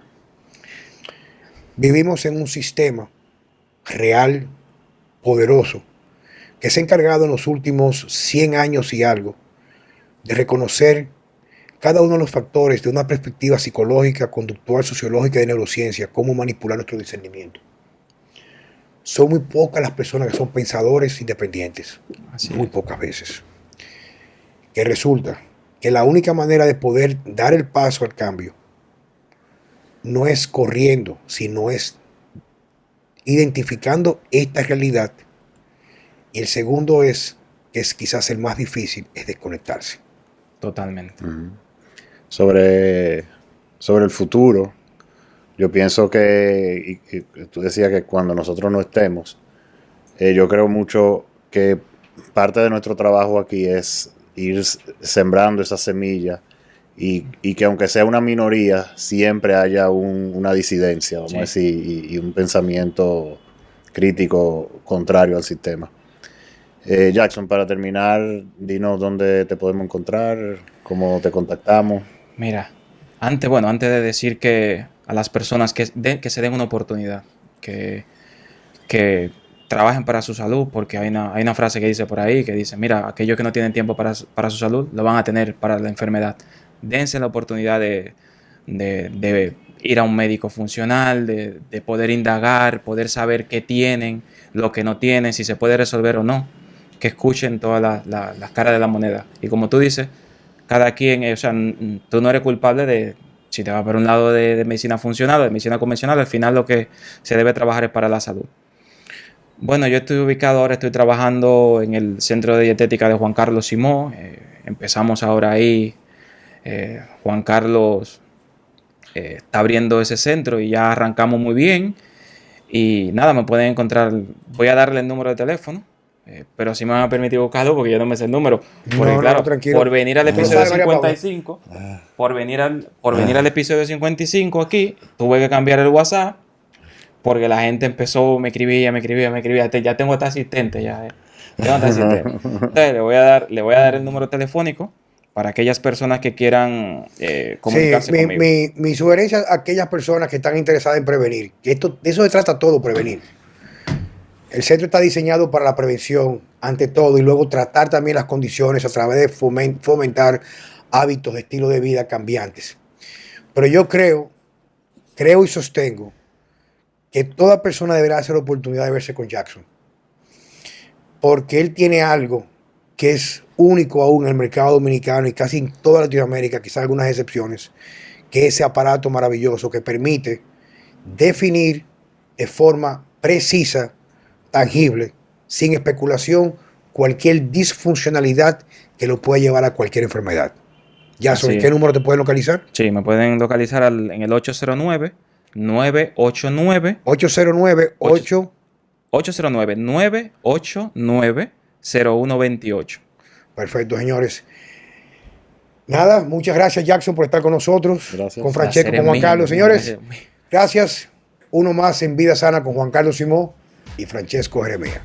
Vivimos en un sistema real, poderoso, que se ha encargado en los últimos 100 años y algo de reconocer cada uno de los factores de una perspectiva psicológica, conductual, sociológica y de neurociencia, cómo manipular nuestro discernimiento. Son muy pocas las personas que son pensadores independientes, muy pocas veces. Que resulta que la única manera de poder dar el paso al cambio no es corriendo, sino es identificando esta realidad. Y el segundo que es quizás el más difícil, es desconectarse. Totalmente. Sobre el futuro, yo pienso que, y tú decías que cuando nosotros no estemos, yo creo mucho que parte de nuestro trabajo aquí es ir sembrando esa semilla y que aunque sea una minoría, siempre haya una disidencia, vamos a decir, y un pensamiento crítico contrario al sistema. Jackson, para terminar, dinos dónde te podemos encontrar, cómo te contactamos. Mira, antes de decir que a las personas que se den una oportunidad, que trabajen para su salud, porque hay una frase que dice por ahí, que dice, mira, aquellos que no tienen tiempo para su salud, lo van a tener para la enfermedad. Dense la oportunidad de ir a un médico funcional, de poder indagar, poder saber qué tienen, lo que no tienen, si se puede resolver o no, que escuchen todas las caras de la moneda. Y como tú dices, cada quien, o sea, tú no eres culpable de, si te vas por un lado de medicina funcional o de medicina convencional, al final lo que se debe trabajar es para la salud. Bueno, yo estoy trabajando en el Centro de Dietética de Juan Carlos Simó. Empezamos ahora ahí. Juan Carlos está abriendo ese centro y ya arrancamos muy bien. Y nada, me pueden encontrar. Voy a darle el número de teléfono, pero sí me van a permitir buscarlo porque yo no me sé el número. Porque claro, por venir al episodio 55, por venir al episodio 55 aquí, tuve que cambiar el WhatsApp porque la gente empezó, me escribía. Ya tengo hasta asistente, Entonces le voy a dar el número telefónico para aquellas personas que quieran comunicarse conmigo. Mi sugerencia a aquellas personas que están interesadas en prevenir, que de eso se trata todo, prevenir. El centro está diseñado para la prevención, ante todo, y luego tratar también las condiciones a través de fomentar hábitos de estilo de vida cambiantes. Pero yo creo y sostengo que toda persona deberá hacer la oportunidad de verse con Jackson, porque él tiene algo que es único aún en el mercado dominicano y casi en toda Latinoamérica, quizás algunas excepciones, que es ese aparato maravilloso que permite definir de forma precisa, tangible, sin especulación, cualquier disfuncionalidad que lo pueda llevar a cualquier enfermedad. Jackson, ¿en qué número te pueden localizar? Sí, me pueden localizar en el 809-989 809-989-0128. Perfecto, señores. Nada, muchas gracias, Jackson, por estar con nosotros. Gracias. Con Francesco, con Juan Carlos. Señores, gracias. Uno más en Vida Sana con Juan Carlos Simó y Francesco Jeremías.